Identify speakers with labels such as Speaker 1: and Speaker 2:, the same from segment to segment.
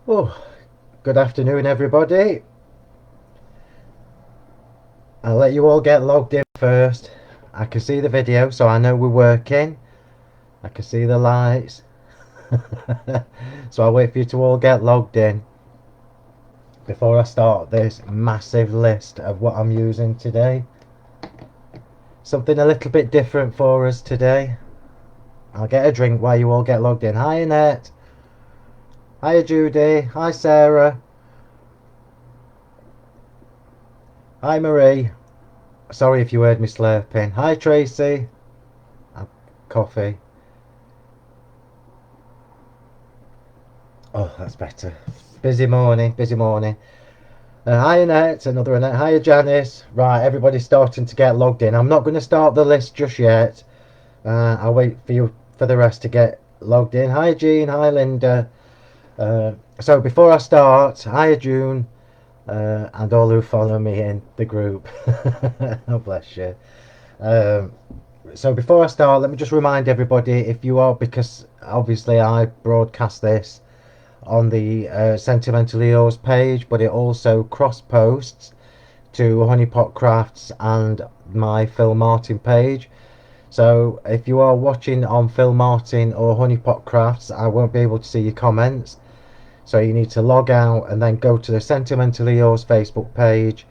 Speaker 1: Oh, good afternoon, everybody. I'll let you all get logged in first. I can see the video, so I know we're working. I can see the lights. So I'll wait for you to all get logged in before I start this massive list of what I'm using today. Something a little bit different for us today. I'll get a drink while you all get logged in. Hi, Annette. Hi, Judy. Hi, Sarah. Hi, Marie. Sorry if you heard me slurping. Hi, Tracy. Coffee. Oh, that's better. Busy morning, busy morning. Hi Annette, another Annette. Hi Janice. Right, everybody's starting to get logged in. I'm not going to start the list just yet. I'll wait for you for the rest to get logged in. Hi Jean. Hi Linda. So before I start, hi June, and all who follow me in the group. Oh bless you. Um, so before I start, let me just remind everybody, if you are, because obviously I broadcast this on the Sentimentally page, but it also cross posts to Honeypot Crafts and my Phil Martin page. So if you are watching on Phil Martin or Honeypot Crafts, I won't be able to see your comments. So you need to log out and then go to the Sentimentally Facebook page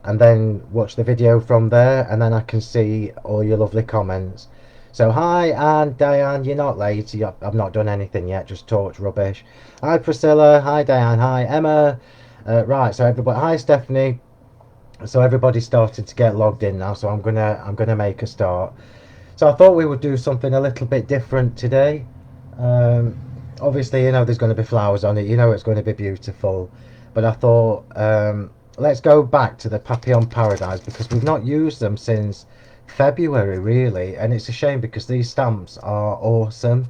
Speaker 1: and then watch the video from there, and then I can see all your lovely comments. So hi and Diane, you're not late. I've not done anything yet, just talked rubbish. Hi Priscilla, hi Diane, hi Emma. Right, so everybody, hi Stephanie. So everybody's starting to get logged in now. So I'm gonna make a start. So I thought we would do something a little bit different today. Um, Obviously, there's going to be flowers on it. It's going to be beautiful. But I thought, let's go back to the Papillon Paradise because we've not used them since February, really. And it's a shame because these stamps are awesome.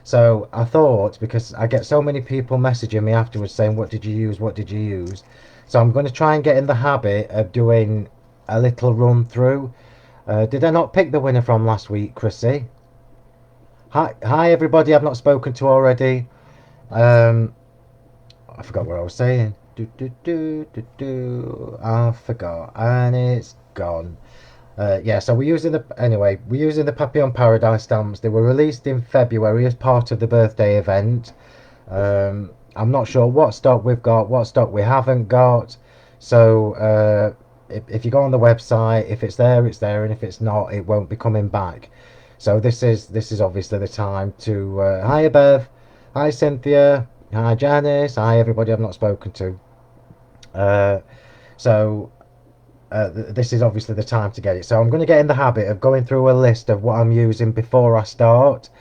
Speaker 1: So I thought, because I get so many people messaging me afterwards saying, what did you use? What did you use? So I'm going to try and get in the habit of doing a little run through. Did I not pick the winner from last week, Chrissy? Hi everybody I've not spoken to already. Um, I forgot what I was saying. I forgot, and it's gone. Yeah, so we're using the Papillon Paradise stamps. They were released in February as part of the birthday event. I'm not sure what stock we've got, what stock we haven't got. So if you go on the website, if it's there, it's there, and if it's not, it won't be coming back. So this is obviously the time to. Hi Bev, hi Cynthia, hi Janice, hi everybody I've not spoken to. Uh, so this is obviously the time to get it. So I'm going to get in the habit of going through a list of what I'm using before I start,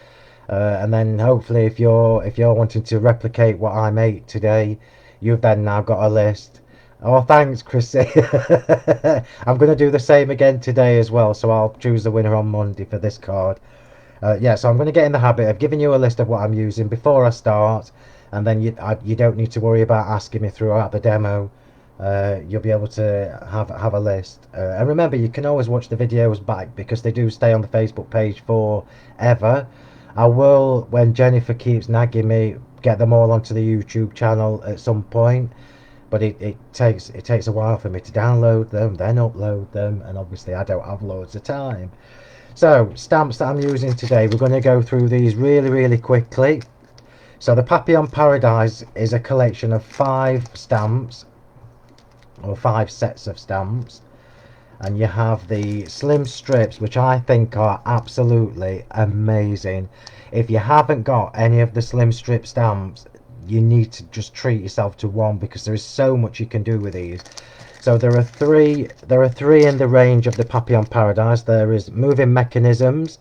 Speaker 1: and then hopefully if you're wanting to replicate what I make today, you've then now got a list. Oh, thanks, Chrissy. I'm going to do the same again today as well, so I'll choose the winner on Monday for this card. Yeah, so I'm going to get in the habit of giving you a list of what I'm using before I start, and then you don't need to worry about asking me throughout the demo. You'll be able to have a list. And remember, you can always watch the videos back because they do stay on the Facebook page forever. I will, when Jennifer keeps nagging me, get them all onto the YouTube channel at some point. But it takes a while for me to download them, then upload them, and obviously I don't have loads of time. So, stamps that I'm using today, we're going to go through these really, really quickly. So the Papillon Paradise is a collection of 5 stamps, or 5 sets of stamps. And you have the slim strips, which I think are absolutely amazing. If you haven't got any of the slim strip stamps, you need to just treat yourself to one because there is so much you can do with these. So there are three in the range of the Papillon Paradise. There is moving mechanisms,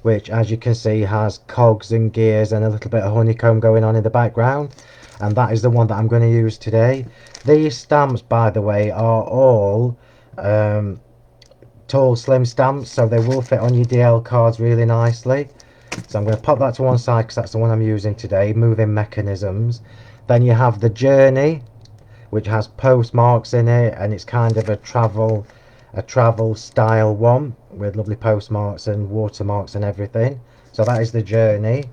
Speaker 1: which as you can see has cogs and gears and a little bit of honeycomb going on in the background, and that is the one that I'm going to use today. These stamps, by the way, are all tall slim stamps, so they will fit on your DL cards really nicely. So I'm going to pop that to one side because that's the one I'm using today, moving mechanisms. Then you have the Journey, which has postmarks in it, and it's kind of a travel style one with lovely postmarks and watermarks and everything. So that is the Journey.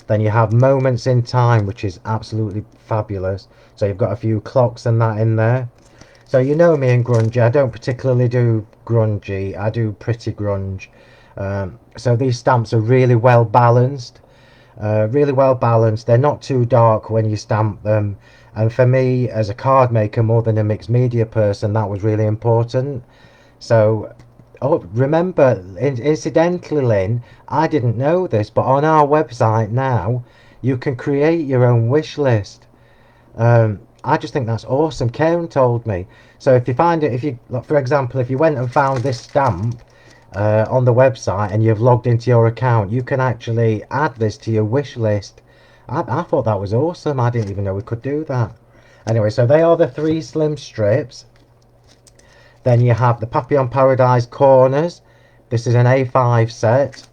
Speaker 1: Then you have Moments in Time, which is absolutely fabulous. So you've got a few clocks and that in there. So you know me in grungy. I don't particularly do grungy. I do pretty grunge. So these stamps are really well balanced. Really well balanced. They're not too dark when you stamp them. And for me, as a card maker more than a mixed media person, that was really important. So, oh, remember, incidentally, Lynn, I didn't know this, but on our website now, you can create your own wish list. I just think that's awesome. Karen told me. So if you find it, if you, like, for example, if you went and found this stamp on the website and you've logged into your account, you can actually add this to your wish list. I thought that was awesome. I didn't even know we could do that. Anyway, so they are the 3 slim strips. Then you have the Papillon Paradise corners. This is an A5 set.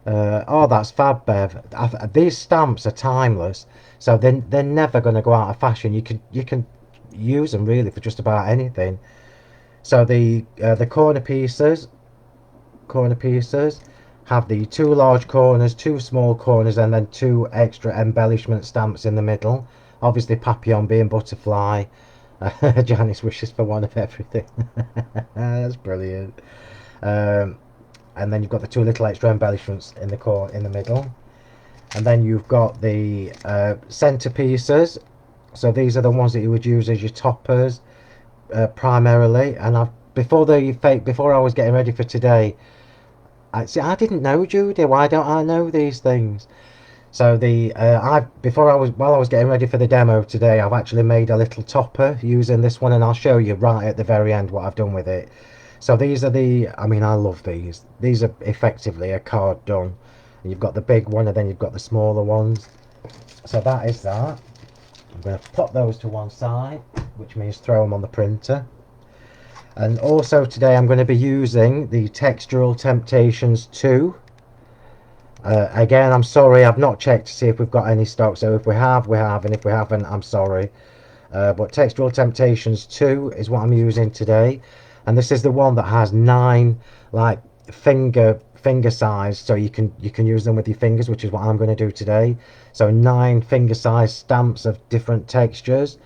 Speaker 1: Oh, that's fab, Bev. These stamps are timeless, so they're never going to go out of fashion. You can use them really for just about anything. So the corner pieces have the 2 large corners, 2 small corners, and then 2 extra embellishment stamps in the middle. Obviously, Papillon being butterfly. Janice wishes for one of everything. That's brilliant. Um, and then you've got the 2 little extra embellishments in the middle. And then you've got the center pieces. So these are the ones that you would use as your toppers primarily. And before I was getting ready for today, I didn't know, Judy. Why don't I know these things? So while I was getting ready for the demo today, I've actually made a little topper using this one, and I'll show you right at the very end what I've done with it. So these are I love these. These are effectively a card done. You've got the big one and then you've got the smaller ones. So that is that. I'm going to pop those to one side, which means throw them on the printer. And also today I'm going to be using the Textural Temptations 2. Again, I'm sorry, I've not checked to see if we've got any stock. So if we have, we have, and if we haven't, I'm sorry. But Textural Temptations 2 is what I'm using today. And this is the one that has 9 like finger size, so you can use them with your fingers, which is what I'm going to do today. So 9 finger size stamps of different textures.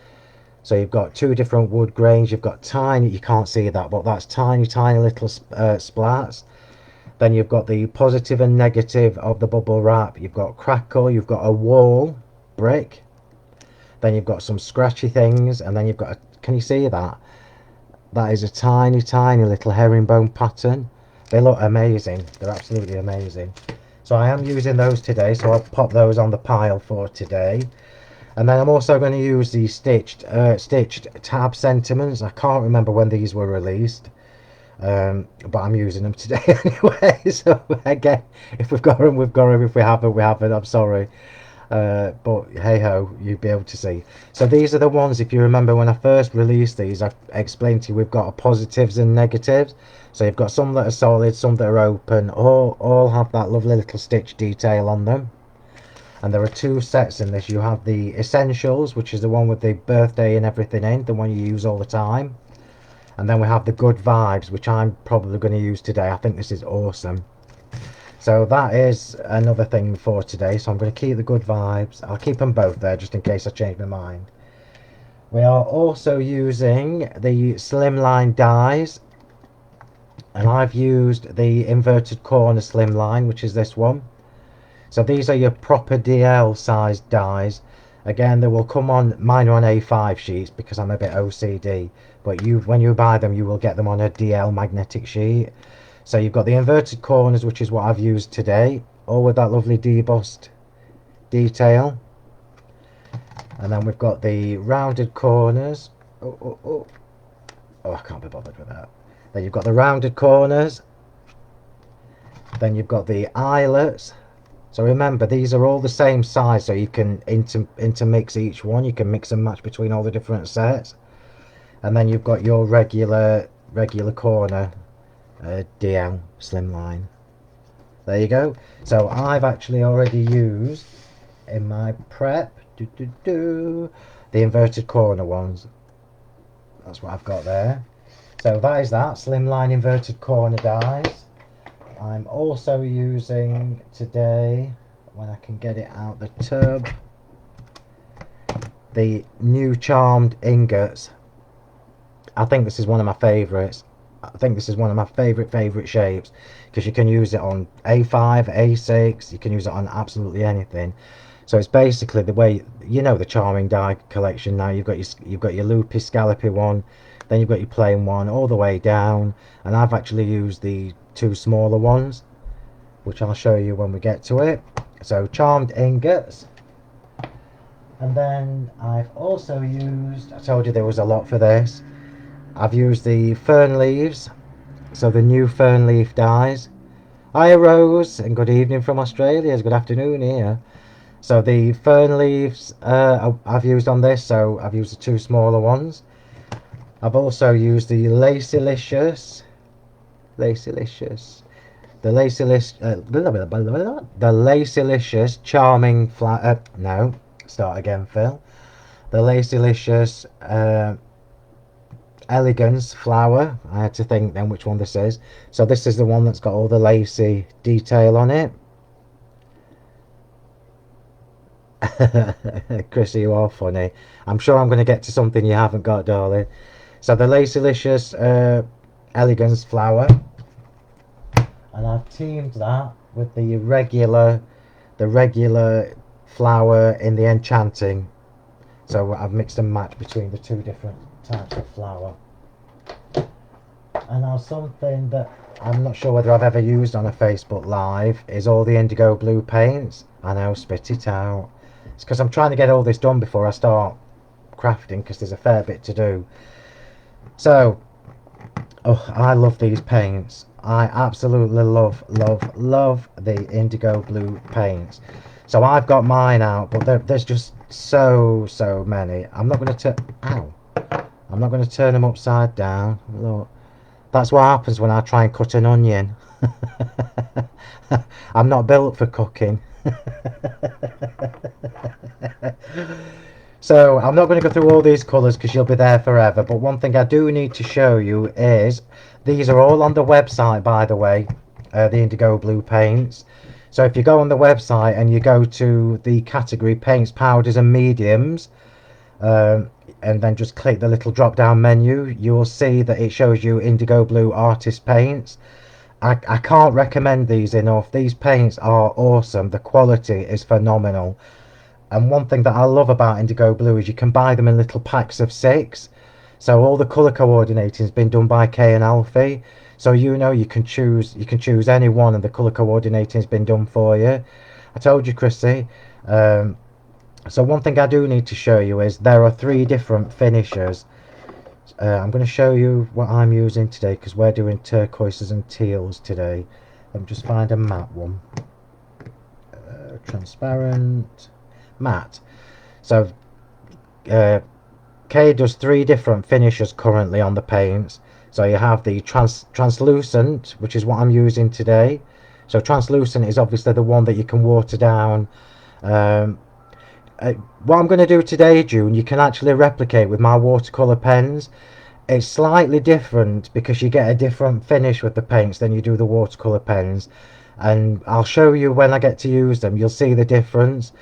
Speaker 1: So you've got 2 different wood grains. You've got tiny, you can't see that, but that's tiny little splats. Then you've got the positive and negative of the bubble wrap. You've got crackle. You've got a wall brick. Then you've got some scratchy things, and then you've got can you see that? That is a tiny little herringbone pattern. They look amazing. They're absolutely amazing. So I am using those today, so I'll pop those on the pile for today. And then I'm also going to use the stitched tab sentiments. I can't remember when these were released, but I'm using them today anyway. So again, if we've got them, we've got them. If we haven't, we haven't. I'm sorry. But hey ho, you'll be able to see. So these are the ones, if you remember when I first released these, I explained to you we've got positives and negatives. So you've got some that are solid, some that are open, all have that lovely little stitch detail on them. And there are 2 sets in this. You have the Essentials, which is the one with the birthday and everything in, the one you use all the time. And then we have the Good Vibes, which I'm probably going to use today. I think this is awesome. So that is another thing for today. So I'm going to keep the Good Vibes. I'll keep them both there just in case I change my mind. We are also using the Slimline dies. And I've used the inverted corner Slimline, which is this one. So these are your proper DL sized dies. Again, they will come on, mine are on A5 sheets because I'm a bit OCD. But when you buy them, you will get them on a DL magnetic sheet. So you've got the inverted corners, which is what I've used today, all with that lovely debossed detail. And then we've got the rounded corners. Oh, I can't be bothered with that. Then you've got the rounded corners. Then you've got the eyelets. So remember, these are all the same size, so you can intermix each one. You can mix and match between all the different sets. And then you've got your regular corner DL Slimline. There you go. So I've actually already used in my prep the inverted corner ones. That's what I've got there. So that is that Slimline inverted corner dies. I'm also using today, when I can get it out the tub. The new charmed ingots. I think this is one of my favourites. I think this is one of my favourite shapes, because you can use it on A5, A6, you can use it on absolutely anything. So it's basically the way, you know, the charming die collection now. You've got your loopy scallopy one, then you've got your plain one all the way down, and I've actually used the two smaller ones, which I'll show you when we get to it. So charmed ingots. And then I've also used, I told you there was a lot for this, I've used the fern leaves, so the new fern leaf dies. Hi Rose, and good evening from Australia, it's good afternoon here. So the fern leaves I've used on this, so I've used the two smaller ones. I've also used the Lacylicious, the Lacylicious charming flower, no, start again Phil. The Lacylicious elegance flower. I had to think then which one this is. So this is the one that's got all the lacy detail on it. Chrissy, you are funny. I'm sure I'm going to get to something you haven't got, darling. So the Lacylicious elegance flower, and I've teamed that with the regular flower in the enchanting. So I've mixed and matched between the two different types of flower. And now something that I'm not sure whether I've ever used on a Facebook Live is all the IndigoBlu paints. I know, spit it out. It's because I'm trying to get all this done before I start crafting, because there's a fair bit to do. So, oh, I love these paints. I absolutely love the IndigoBlu paints. So I've got mine out, but there's just so many. I'm not going to I'm not going to turn them upside down. Look, that's what happens when I try and cut an onion. I'm not built for cooking. So I'm not going to go through all these colours because you'll be there forever, but one thing I do need to show you is these are all on the website, by the way, the IndigoBlu paints. So if you go on the website and you go to the category paints, powders and mediums, and then just click the little drop down menu, you'll see that it shows you IndigoBlu Artists Paints. I can't recommend these enough. These paints are awesome. The quality is phenomenal. And one thing that I love about IndigoBlu is you can buy them in little packs of 6. So all the colour coordinating has been done by Kay and Alfie. So you know you can choose any one, and the colour coordinating has been done for you. I told you, Chrissy. So one thing I do need to show you is there are 3 different finishes. I'm going to show you what I'm using today, because we're doing turquoises and teals today. Let me just find a matte one. Transparent, matte. So Kay does 3 different finishes currently on the paints. So you have the translucent, which is what I'm using today. So translucent is obviously the one that you can water down. What I'm going to do today, June, you can actually replicate with my watercolour pens. It's slightly different because you get a different finish with the paints than you do the watercolour pens, and I'll show you when I get to use them. You'll see the difference.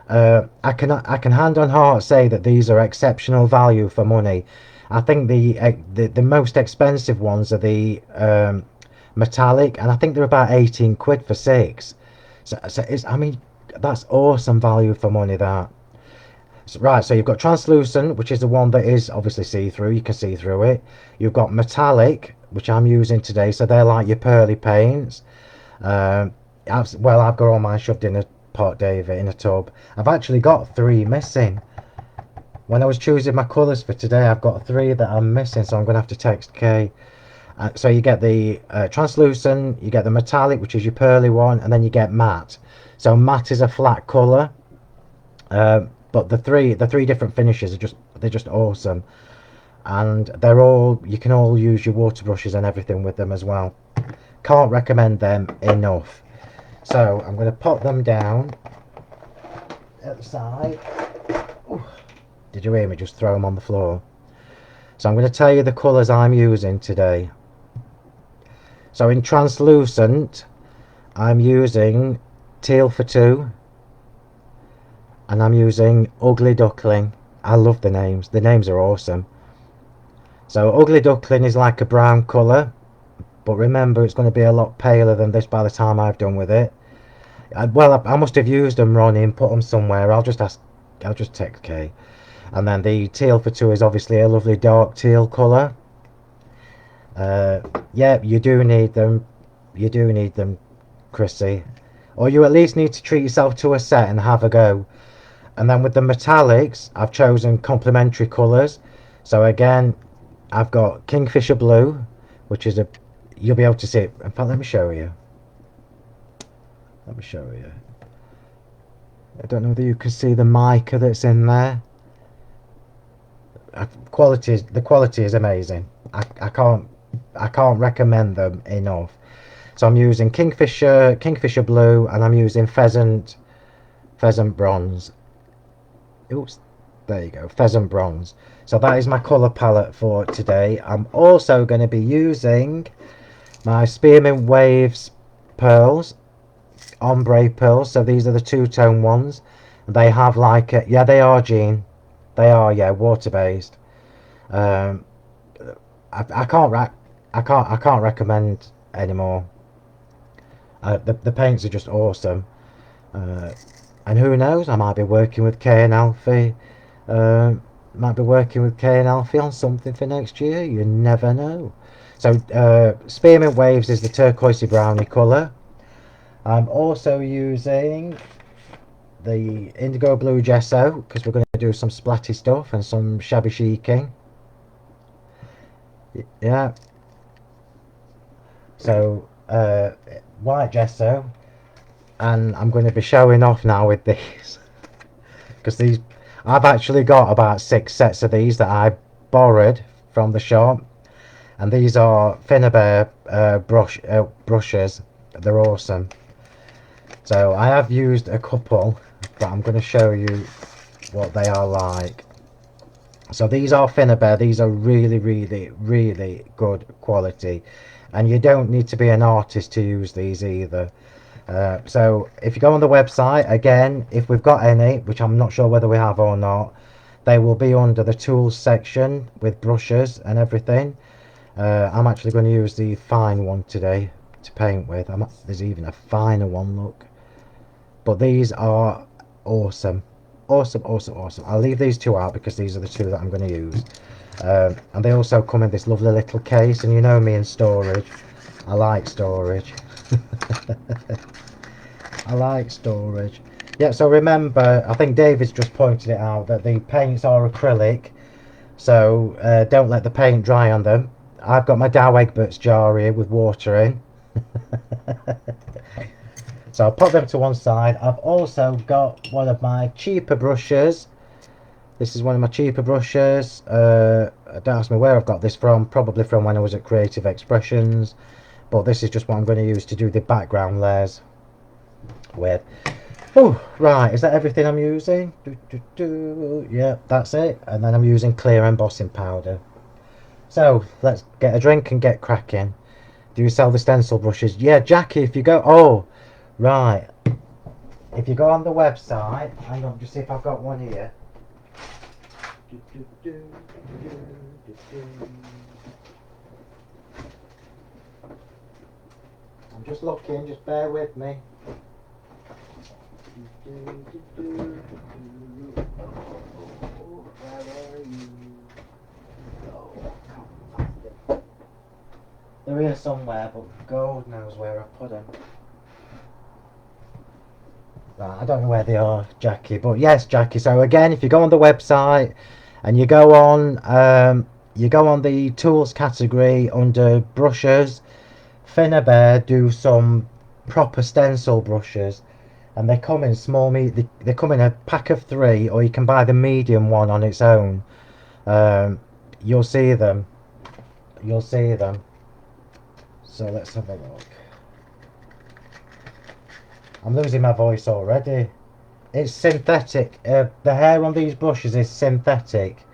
Speaker 1: I can hand on heart say that these are exceptional value for money. I think the most expensive ones are the metallic, and I think they're about 18 quid for 6. So it's, I mean, that's awesome value for money, that. So, right, so you've got translucent, which is the one that is obviously see-through. You can see through it. You've got metallic, which I'm using today, so they're like your pearly paints. Well, I've got all mine shoved in a pot, David, in a tub. I've actually got 3 missing. When I was choosing my colours for today, I've got 3 that I'm missing, so I'm going to have to text Kay. So you get the translucent, you get the metallic, which is your pearly one, and then you get matte. So matte is a flat colour, but the three different finishes are they're just awesome, and you can all use your water brushes and everything with them as well. Can't recommend them enough. So I'm going to pop them down at the side. Ooh. Did you hear me just throw them on the floor? So I'm going to tell you the colours I'm using today. So in translucent, I'm using teal for 2, and I'm using Ugly Duckling. I love the names. The names are awesome. So Ugly Duckling is like a brown colour, but remember it's going to be a lot paler than this by the time I've done with it. I must have used them, Ronnie, and put them somewhere. I'll just text Kay. And then the teal for two is obviously a lovely dark teal colour. Yeah, you do need them. You do need them, Chrissy. Or you at least need to treat yourself to a set and have a go. And then with the metallics, I've chosen complementary colours. So again, I've got Kingfisher Blue, which is you'll be able to see it. In fact, let me show you. Let me show you. I don't know whether you can see the mica that's in there. The quality is amazing. I can't recommend them enough. So I'm using Kingfisher Blue, and I'm using Pheasant Bronze. Oops, there you go, Pheasant Bronze. So that is my colour palette for today. I'm also going to be using my Spearmint Waves pearls, ombre pearls. So these are the two-tone ones. They have like yeah, they are, Jean. They are, yeah, water based. I can't recommend anymore. The paints are just awesome. And who knows, I might be working with Kay and Alfie. Might be working with Kay and Alfie on something for next year. You never know. So Spearmint Waves is the turquoisey brownie colour. I'm also using the IndigoBlu Gesso because we're going to do some splatty stuff and some shabby chiking. Yeah. So white gesso, and I'm going to be showing off now with these because I've actually got about 6 sets of these that I borrowed from the shop, and these are Finnabair brushes. They're awesome. So I have used a couple, but I'm going to show you what they are like. So these are Finnabair. These are really, really, really good quality, and you don't need to be an artist to use these either. So if you go on the website, again, if we've got any, which I'm not sure whether we have or not, they will be under the tools section with brushes and everything. I'm actually going to use the fine one today to paint with. There's even a finer one, look. But these are awesome. Awesome. I'll leave these two out because these are the two that I'm going to use. And they also come in this lovely little case, and you know me and storage. I like storage. I like storage. Yeah, so remember, I think David's just pointed it out, that the paints are acrylic, so don't let the paint dry on them. I've got my Dow Egbert's jar here with water in. So I'll put them to one side. I've also got one of my cheaper brushes. This is one of my cheaper brushes. Don't ask me where I've got this from. Probably from when I was at Creative Expressions. But this is just what I'm going to use to do the background layers with. Oh, right. Is that everything I'm using? Yeah, that's it. And then I'm using clear embossing powder. So let's get a drink and get cracking. Do you sell the stencil brushes? Yeah, Jackie, if you go... Oh, right. If you go on the website... Hang on, just see if I've got one here. I'm just looking, just bear with me. Where are you? Oh, I can't find it. They're here somewhere, but God knows where I put them. Right, I don't know where they are, Jackie, but yes, Jackie. So again, if you go on the website and you go on the tools category under brushes, Finnabair do some proper stencil brushes, and they come in small. They come in a pack of 3, or you can buy the medium one on its own. You'll see them. You'll see them. So let's have a look. I'm losing my voice already. It's synthetic. The hair on these brushes is synthetic.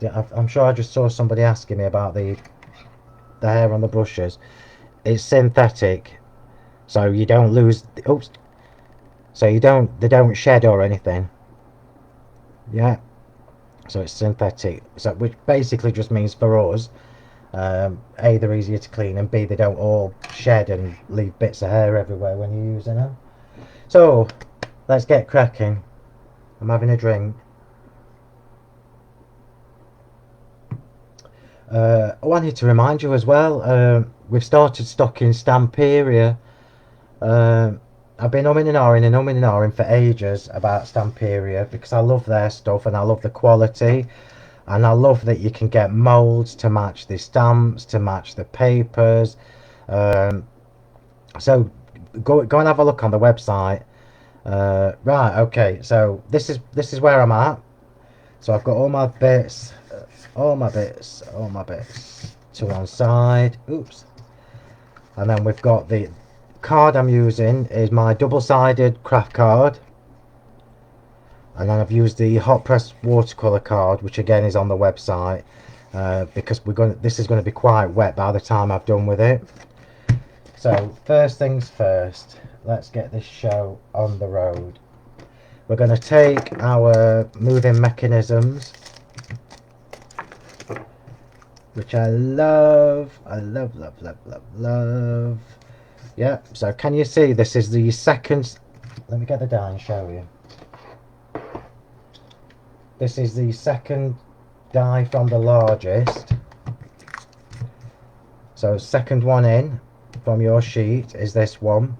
Speaker 1: I'm sure I just saw somebody asking me about the hair on the brushes. It's synthetic, so you don't lose. Oops. So they don't shed or anything. Yeah, so it's synthetic, so which basically just means for us, A, they're easier to clean, and B, they don't all shed and leave bits of hair everywhere when you're using them. So let's get cracking. I'm having a drink. I wanted to remind you as well, we've started stocking Stamperia. I've been umming and ahhing for ages about Stamperia because I love their stuff and I love the quality, and I love that you can get molds to match the stamps, to match the papers. Um, so go and have a look on the website. Right, okay. So this is where I'm at. So I've got all my bits to one side. Oops. And then we've got the card I'm using is my double-sided craft card. And then I've used the hot press watercolor card, which again is on the website, because this is going to be quite wet by the time I've done with it. So first things first, let's get this show on the road. We're going to take our moving mechanisms, which I love, love, love, love. Yeah, so can you see this is the second, let me get the die and show you. This is the second die from the largest. So second one in from your sheet is this one,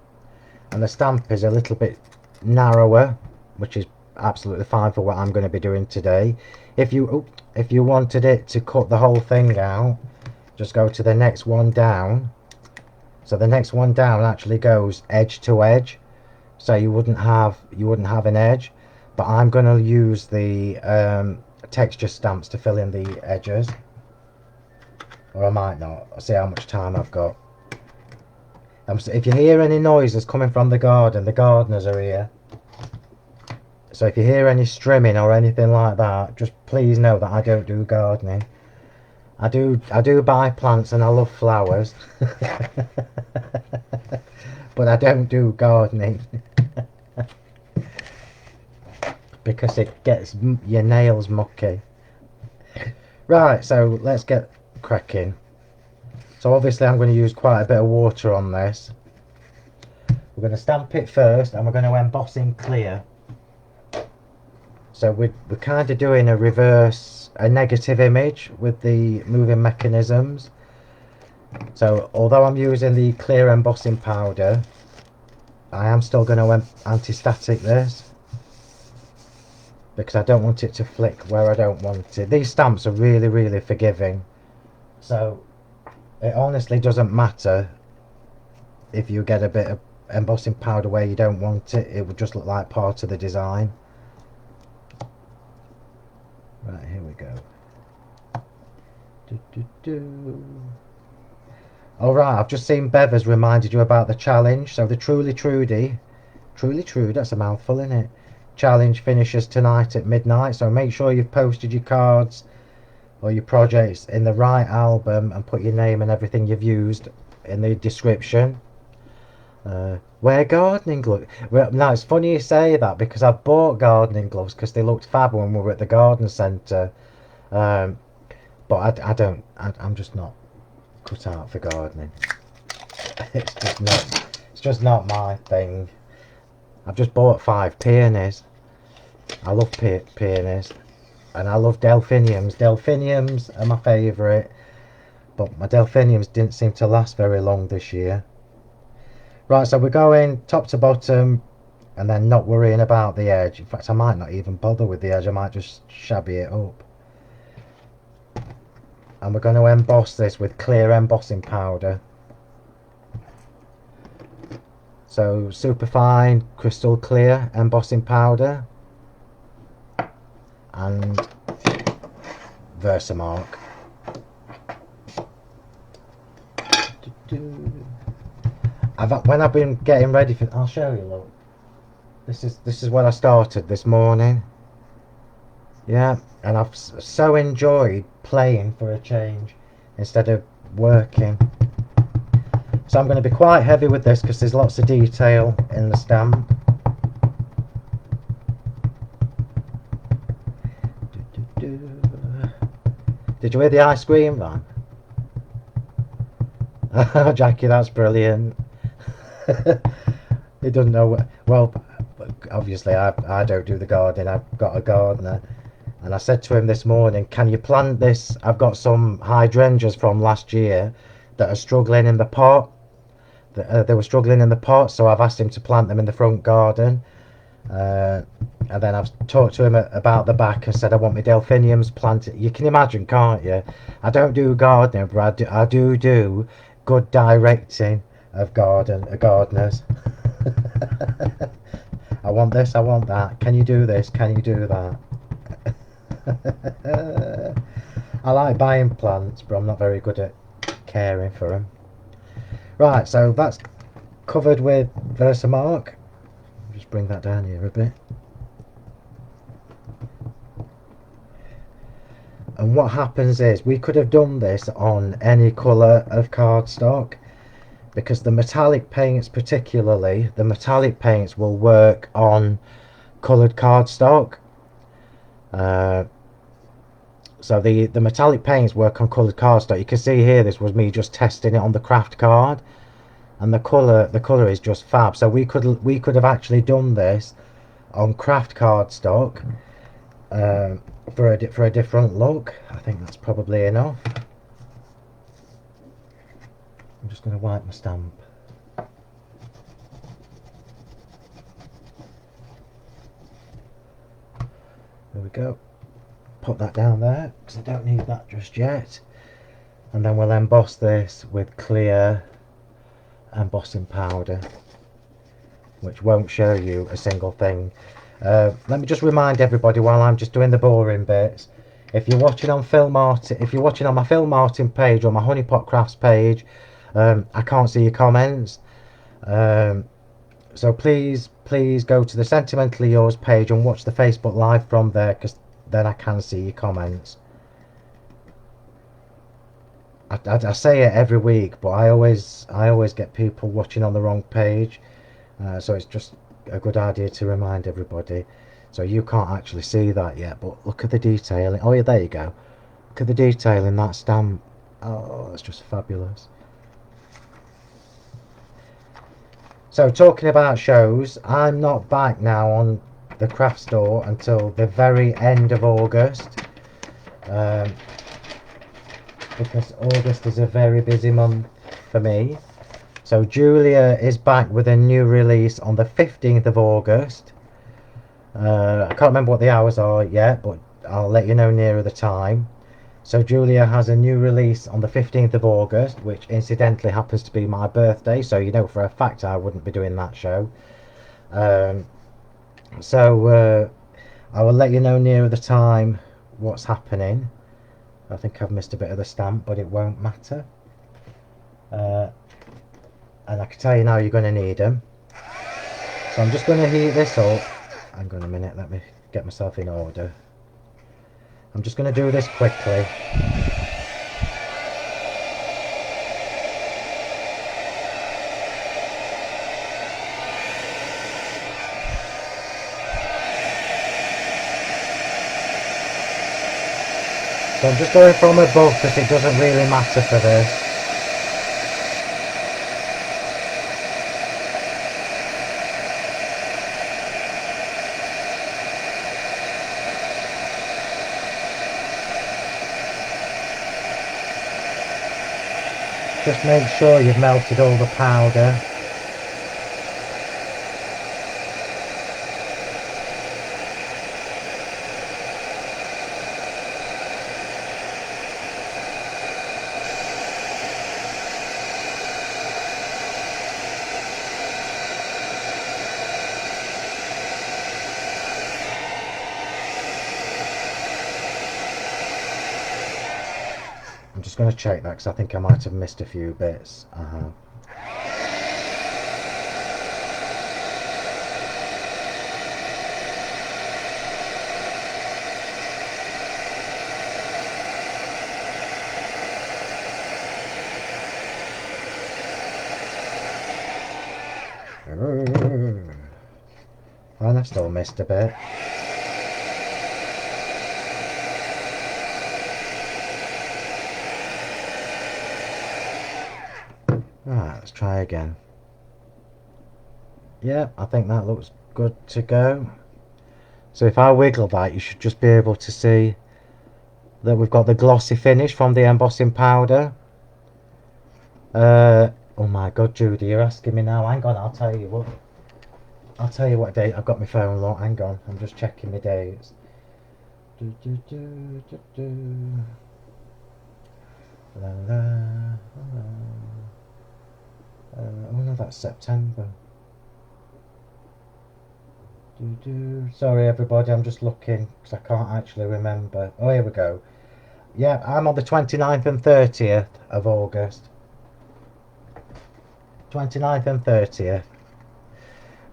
Speaker 1: and the stamp is a little bit narrower, which is absolutely fine for what I'm going to be doing today. If you wanted it to cut the whole thing out, just go to the next one down. So the next one down actually goes edge to edge, so you wouldn't have an edge. But I'm going to use the texture stamps to fill in the edges, or I might not. I'll see how much time I've got. If you hear any noises coming from the garden, the gardeners are here. So if you hear any strimming or anything like that, just please know that I don't do gardening. I do buy plants and I love flowers, but I don't do gardening because it gets your nails mucky. Right, so let's get cracking. So obviously I'm going to use quite a bit of water on this. We're going to stamp it first and we're going to emboss in clear. So we're kind of doing a negative image with the moving mechanisms. So although I'm using the clear embossing powder, I am still going to anti-static this, because I don't want it to flick where I don't want it. These stamps are really, really forgiving, so it honestly doesn't matter if you get a bit of embossing powder where you don't want it. It would just look like part of the design. Right, here we go. Alright, I've just seen Bev has reminded you about the challenge. So the Truly Trudy, that's a mouthful, isn't it? Challenge finishes tonight at midnight, so make sure you've posted your cards or your projects in the right album and put your name and everything you've used in the description. Wear gardening gloves. Well, now it's funny you say that, because I bought gardening gloves because they looked fab when we were at the garden centre, but I'm just not cut out for gardening. It's just not my thing. I've just bought 5 peonies. I love peonies, and I love delphiniums. Delphiniums are my favourite, but my delphiniums didn't seem to last very long this year. Right, so we're going top to bottom and then not worrying about the edge. In fact, I might not even bother with the edge. I might just shabby it up. And we're going to emboss this with clear embossing powder. So superfine crystal clear embossing powder and Versamark. When I've been getting ready for, I'll show you. Look, this is what I started this morning. Yeah, and I've so enjoyed playing for a change instead of working. So I'm going to be quite heavy with this because there's lots of detail in the stamp. Did you hear the ice cream van? Jackie, that's brilliant. He doesn't know. Well, obviously, I don't do the gardening. I've got a gardener. And I said to him this morning, can you plant this? I've got some hydrangeas from last year that are struggling in the pot. They were struggling in the pot, so I've asked him to plant them in the front garden. And then I've talked to him about the back and said I want my delphiniums planted. You can imagine, can't you? I don't do gardening, but I do good directing of gardeners. I want this, I want that. Can you do this? Can you do that? I like buying plants, but I'm not very good at caring for them. Right, so that's covered with Versamark. Just bring that down here a bit. And what happens is we could have done this on any colour of cardstock, because the metallic paints, particularly the metallic paints, will work on coloured cardstock. So the metallic paints work on coloured cardstock. You can see here this was me just testing it on the craft card, and the colour is just fab. So we could have actually done this on craft cardstock for a different look. I think that's probably enough. I'm just going to wipe my stamp. There we go. Put that down there because I don't need that just yet. And then we'll emboss this with clear embossing powder, which won't show you a single thing. Let me just remind everybody while I'm just doing the boring bits. If you're watching on Phill Martin, if you're watching on my Phill Martin page or my Honeypot Crafts page, I can't see your comments. So please go to the Sentimentally Yours page and watch the Facebook Live from there, because then I can see your comments. I say it every week, but I always get people watching on the wrong page, so it's just a good idea to remind everybody. So you can't actually see that yet, but look at the detailing. Oh yeah, there you go. Look at the detail in that stamp. Oh, it's just fabulous. So talking about shows, I'm not back now on the craft store until the very end of August, because August is a very busy month for me. So Julia is back with a new release on the 15th of August. I can't remember what the hours are yet, but I'll let you know nearer the time. So Julia has a new release on the 15th of August, which incidentally happens to be my birthday, so you know for a fact I wouldn't be doing that show. So I will let you know nearer the time what's happening. I think I've missed a bit of the stamp, but it won't matter. And I can tell you now you're going to need them. So I'm just going to heat this up. Hang on a minute, let me get myself in order. I'm just going to do this quickly. So I'm just going from above because it doesn't really matter for this. Just make sure you've melted all the powder. I'm just going to check that because I think I might have missed a few bits. And I still missed a bit. Right, let's try again. Yeah, I think that looks good to go. So if I wiggle that, you should just be able to see that we've got the glossy finish from the embossing powder. Oh my god, Judy, you're asking me now. Hang on, I'll tell you what. I'll tell you what date I've got my phone. Look, hang on, I'm just checking my dates. Do, do, do, do, do. La, la, la. Oh no, that's September. Do, do. Sorry everybody, I'm just looking because I can't actually remember. Oh, here we go. Yeah, I'm on the 29th and 30th of August. 29th and 30th.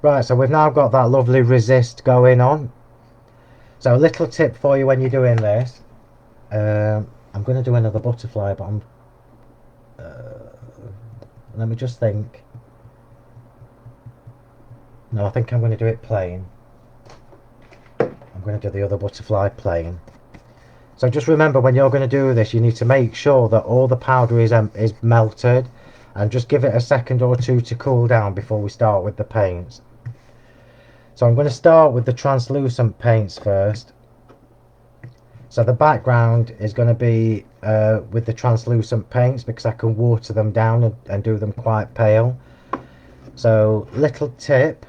Speaker 1: Right, so we've now got that lovely resist going on. So a little tip for you when you're doing this. I'm going to do another butterfly, but let me just think. No, I think I'm going to do it plain. I'm going to do the other butterfly plain. So just remember, when you're going to do this, you need to make sure that all the powder is melted, and just give it a second or two to cool down before we start with the paints. So I'm going to start with the translucent paints first. So the background is going to be with the translucent paints because I can water them down and do them quite pale. So little tip,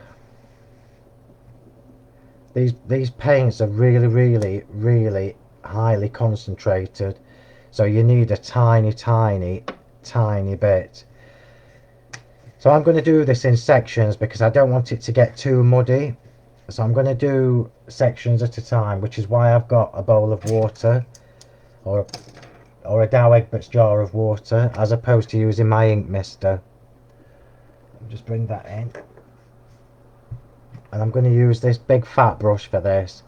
Speaker 1: these paints are really highly concentrated, so you need a tiny bit. So I'm going to do this in sections because I don't want it to get too muddy. So I'm going to do sections at a time, which is why I've got a bowl of water or a Dow Egbert's jar of water, as opposed to using my ink mister. I'll just bring that in. And I'm going to use this big fat brush for this.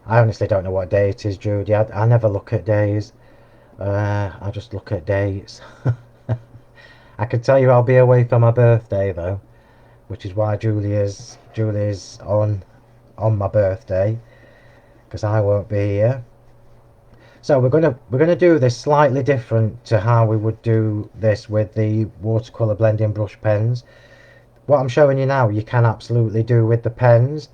Speaker 1: I honestly don't know what day it is, Judy. I never look at days. I just look at dates. I can tell you I'll be away for my birthday though, which is why Julie's on my birthday, because I won't be here. So we're gonna do this slightly different to how we would do this with the watercolor blending brush pens. What I'm showing you now, you can absolutely do with the pens.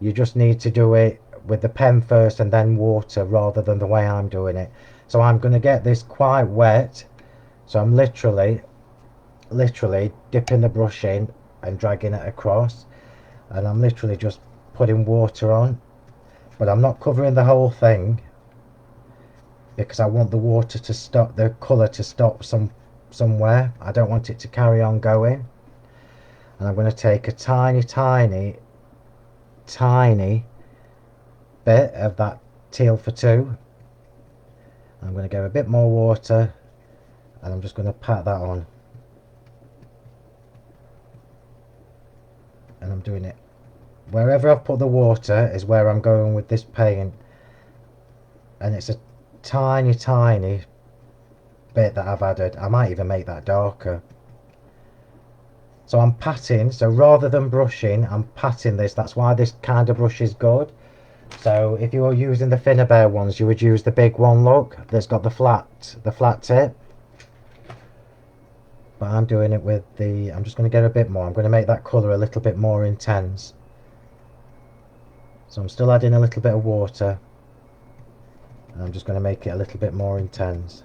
Speaker 1: You just need to do it with the pen first and then water, rather than the way I'm doing it. So I'm going to get this quite wet. So I'm literally dipping the brush in and dragging it across. And I'm literally just putting water on. But I'm not covering the whole thing, because I want the water to stop, the colour to stop somewhere. I don't want it to carry on going. And I'm going to take a tiny bit of that teal for two. I'm going to get a bit more water, and I'm just going to pat that on. And I'm doing it wherever I've put the water is where I'm going with this paint. And it's a tiny bit that I've added. I might even make that darker. So I'm patting, so rather than brushing, I'm patting this. That's why this kind of brush is good. So if you were using the Thinner Bear ones, you would use the big one, look, that's got the flat tip. But I'm doing it with the, I'm just going to get a bit more. I'm going to make that colour a little bit more intense. So I'm still adding a little bit of water. And I'm just going to make it a little bit more intense.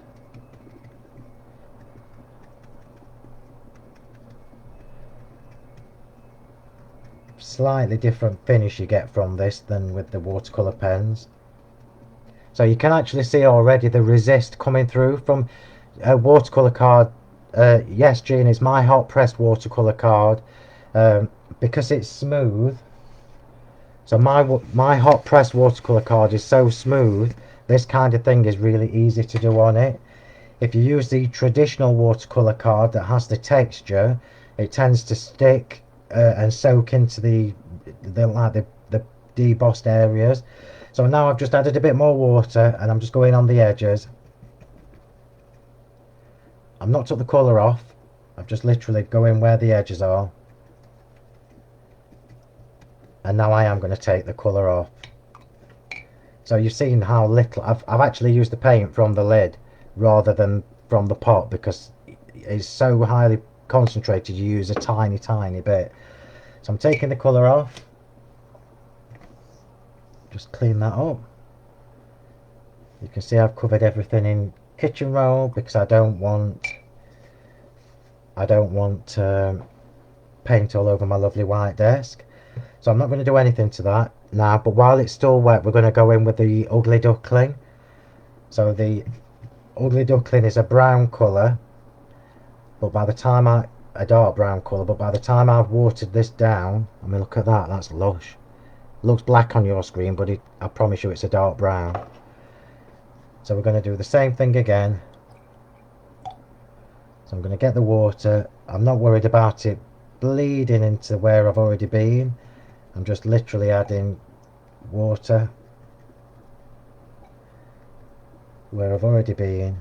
Speaker 1: Slightly different finish you get from this than with the watercolor pens. So you can actually see already the resist coming through from a watercolor card. Yes, Jean, it's my hot pressed watercolor card, because it's smooth. So my hot pressed watercolor card is so smooth, this kind of thing is really easy to do on it. If you use the traditional watercolor card that has the texture, it tends to stick and soak into the debossed areas. So now I've just added a bit more water, and I'm just going on the edges. I've not took the colour off. I've just literally going where the edges are. And now I am going to take the colour off. So you've seen how little I've actually used the paint from the lid rather than from the pot, because is so highly concentrated you use a tiny bit. So I'm taking the colour off, just clean that up. You can see I've covered everything in kitchen roll because I don't want paint all over my lovely white desk. So I'm not going to do anything to that now, but while it's still wet we're going to go in with the ugly duckling. So the ugly duckling is a brown colour, but by the time a dark brown colour, but by the time I've watered this down, I mean look at that, that's lush. It looks black on your screen, but I promise you it's a dark brown. So we're going to do the same thing again. So I'm going to get the water. I'm not worried about it bleeding into where I've already been. I'm just literally adding water where I've already been,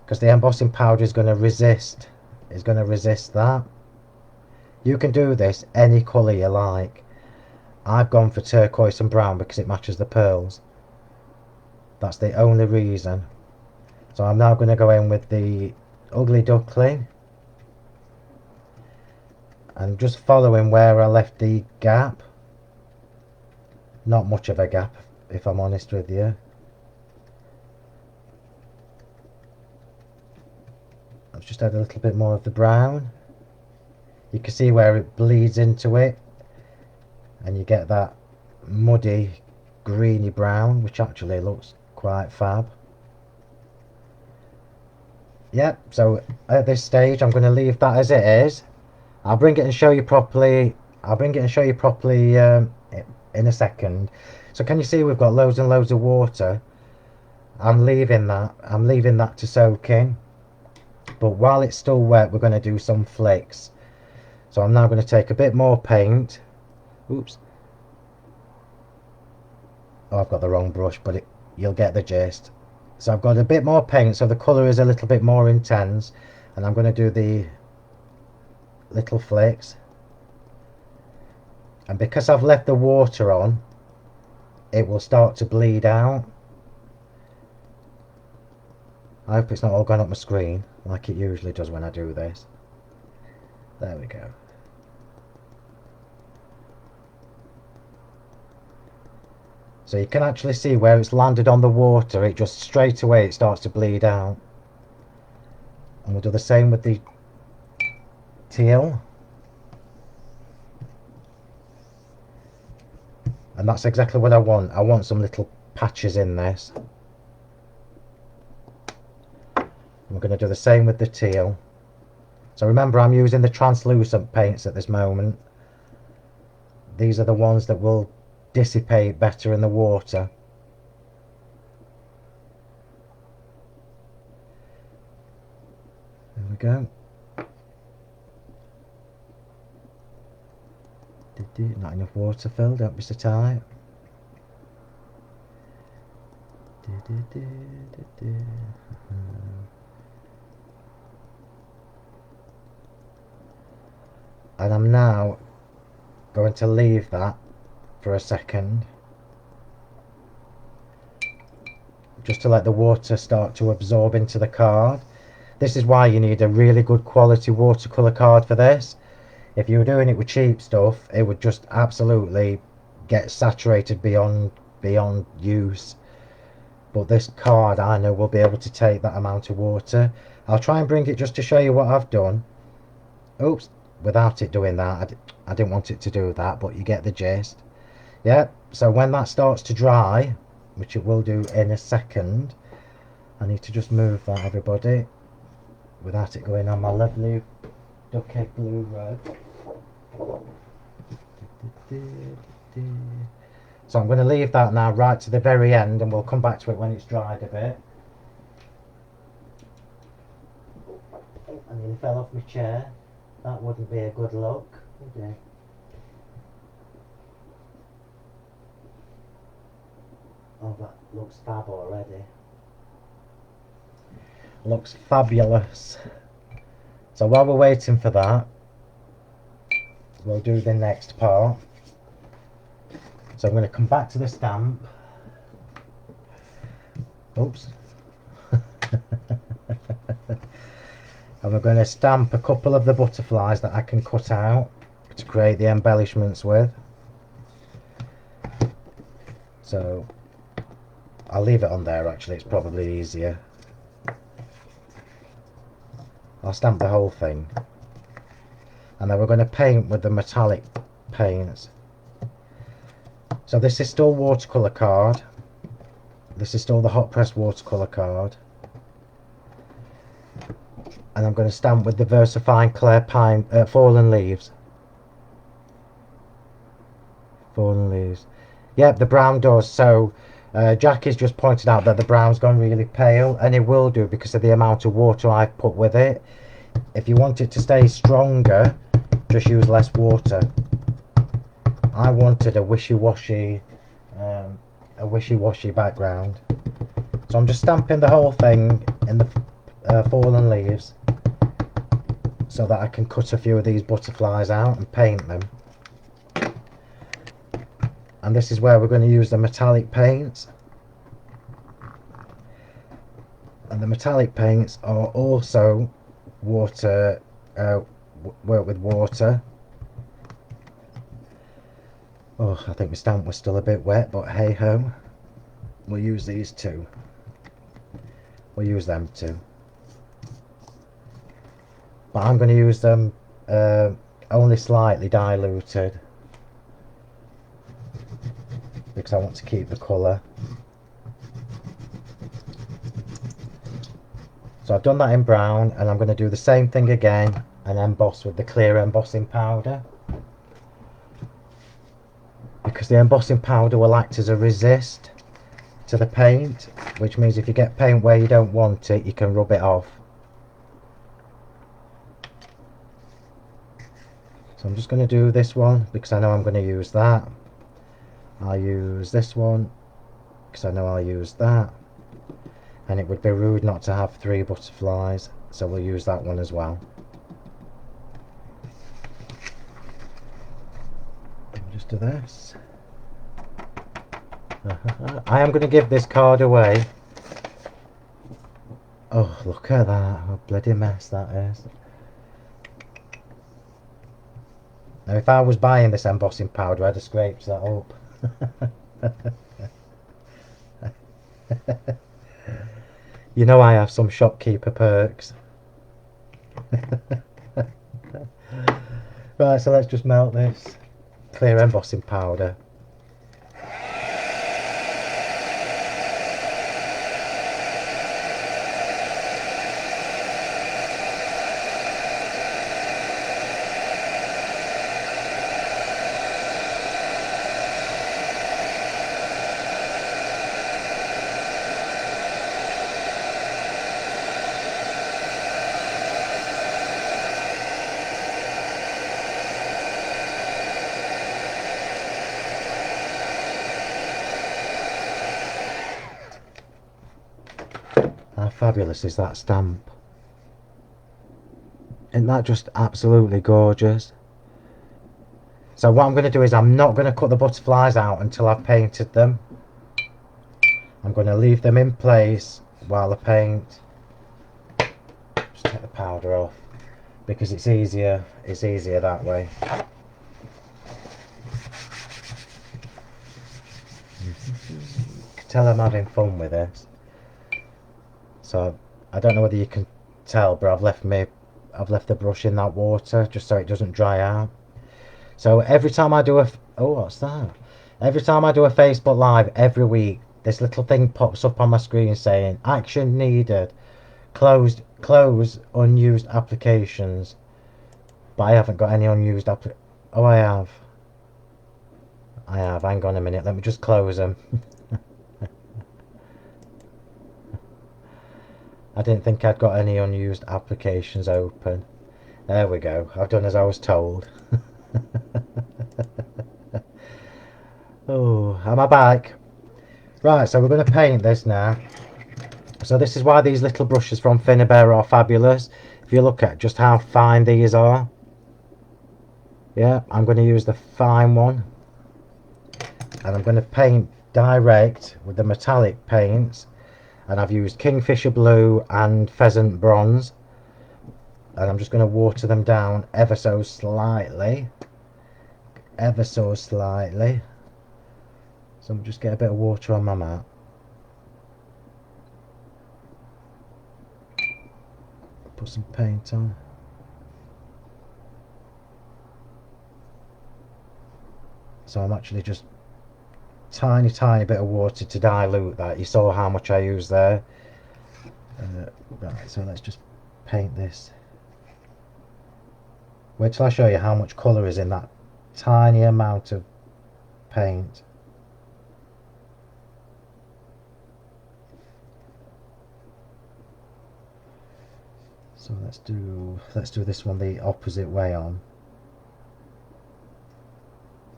Speaker 1: because the embossing powder is going to resist that. You can do this any colour you like. I've gone for turquoise and brown because it matches the pearls. That's the only reason. So I'm now going to go in with the ugly duckling and just following where I left the gap. Not much of a gap, if I'm honest with you. I've just add a little bit more of the brown. You can see where it bleeds into it and you get that muddy greeny brown, which actually looks quite fab. Yep, so at this stage I'm going to leave that as it is. I'll bring it and show you properly. In a second. So can you see we've got loads and loads of water? I'm leaving that to soak in. But while it's still wet, we're going to do some flicks. So I'm now going to take a bit more paint. Oops. Oh, I've got the wrong brush, but you'll get the gist. So I've got a bit more paint, so the colour is a little bit more intense. And I'm going to do the little flicks. And because I've left the water on, it will start to bleed out. I hope it's not all gone up my screen like it usually does when I do this. There we go. So you can actually see where it's landed on the water, it just straight away it starts to bleed out. And we'll do the same with the teal. And that's exactly what I want. I want some little patches in this. We're going to do the same with the teal. So remember, I'm using the translucent paints at this moment. These are the ones that will dissipate better in the water. There we go. Not enough water, Phil, don't be so tight. And I'm now going to leave that for a second, just to let the water start to absorb into the card. This is why you need a really good quality watercolour card for this. If you were doing it with cheap stuff, it would just absolutely get saturated beyond use. But this card, I know, will be able to take that amount of water. I'll try and bring it just to show you what I've done. Oops, without it doing that. I didn't want it to do that, but you get the gist. Yeah, so when that starts to dry, which it will do in a second, I need to just move that, everybody, without it going on my lovely duck egg blue rug. So I'm going to leave that now right to the very end, and we'll come back to it when it's dried a bit. I nearly fell off my chair. That wouldn't be a good look, would it? Oh, that looks fab already. Looks fabulous. So while we're waiting for that, we'll do the next part. So I'm going to come back to the stamp. Oops. And we're going to stamp a couple of the butterflies that I can cut out to create the embellishments with. So I'll leave it on there, actually, it's probably easier. I'll stamp the whole thing. And then we're going to paint with the metallic paints. So this is still watercolour card. This is still the hot pressed watercolour card. And I'm going to stamp with the VersaFine Clear Pine Fallen Leaves. Fallen Leaves. Yep, the brown does. So Jackie's just pointed out that the brown's gone really pale, and it will do because of the amount of water I've put with it. If you want it to stay stronger, just use less water. I wanted a wishy-washy background, so I'm just stamping the whole thing in the fallen leaves so that I can cut a few of these butterflies out and paint them. And this is where we're going to use the metallic paints, and the metallic paints are also water, work with water. Oh, I think my stamp was still a bit wet, but hey ho, we'll use these two. We'll use them too. But I'm going to use them only slightly diluted because I want to keep the colour. So I've done that in brown, and I'm going to do the same thing again and emboss with the clear embossing powder, because the embossing powder will act as a resist to the paint, which means if you get paint where you don't want it, you can rub it off. So I'm just going to do this one because I know I'm going to use that. I'll use this one because I know I'll use that, and it would be rude not to have 3 butterflies, so we'll use that one as well. I'll just do this. I am going to give this card away. Oh, look at that, what a bloody mess that is. Now if I was buying this embossing powder, I'd have scraped that up. You know I have some shopkeeper perks. Right, so let's just melt this clear embossing powder. How fabulous is that stamp? Isn't that just absolutely gorgeous? So what I'm going to do is I'm not going to cut the butterflies out until I've painted them. I'm going to leave them in place while I paint. Just take the powder off because it's easier that way. You can tell I'm having fun with this. So I don't know whether you can tell, but I've left the brush in that water just so it doesn't dry out. So every time I do what's that? Every time I do a Facebook Live every week, this little thing pops up on my screen saying action needed, close unused applications. But I haven't got any unused oh, I have, hang on a minute, let me just close them. I didn't think I'd got any unused applications open. There we go, I've done as I was told. Oh, am I back? Right, so we're going to paint this now. So this is why these little brushes from Finnabair are fabulous. If you look at just how fine these are. Yeah, I'm going to use the fine one. And I'm going to paint direct with the metallic paints. And I've used Kingfisher Blue and Pheasant Bronze. and I'm just going to water them down ever so slightly. Ever so slightly. So I'm just get a bit of water on my mat. Put some paint on. So I'm actually just tiny bit of water to dilute that. You saw how much I used there. Right, so let's just paint this. Wait till I show you how much colour is in that tiny amount of paint. So let's do this one the opposite way on.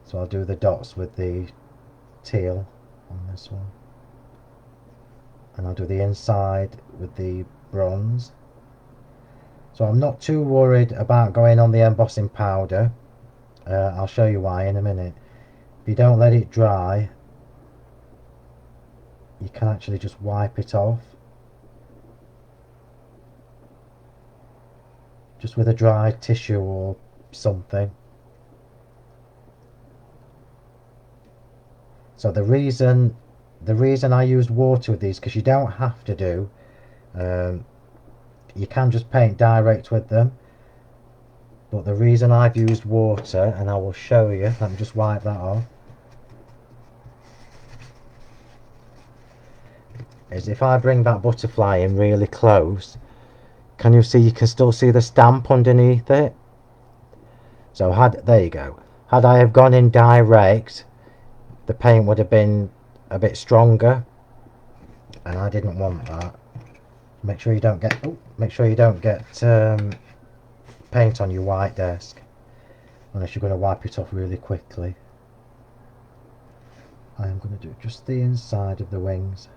Speaker 1: So I'll do the dots with the teal on this one, and I'll do the inside with the bronze. So I'm not too worried about going on the embossing powder. I'll show you why in a minute. If you don't let it dry, you can actually just wipe it off. Just with a dry tissue or something. So the reason I used water with these, because you don't have to do, you can just paint direct with them, but the reason I've used water, and I will show you, let me just wipe that off, is if I bring that butterfly in really close, can you see, you can still see the stamp underneath it. So there you go, had I have gone in direct, the paint would have been a bit stronger, and I didn't want that. Make sure you don't get paint on your white desk, unless you're going to wipe it off really quickly. I am going to do just the inside of the wings.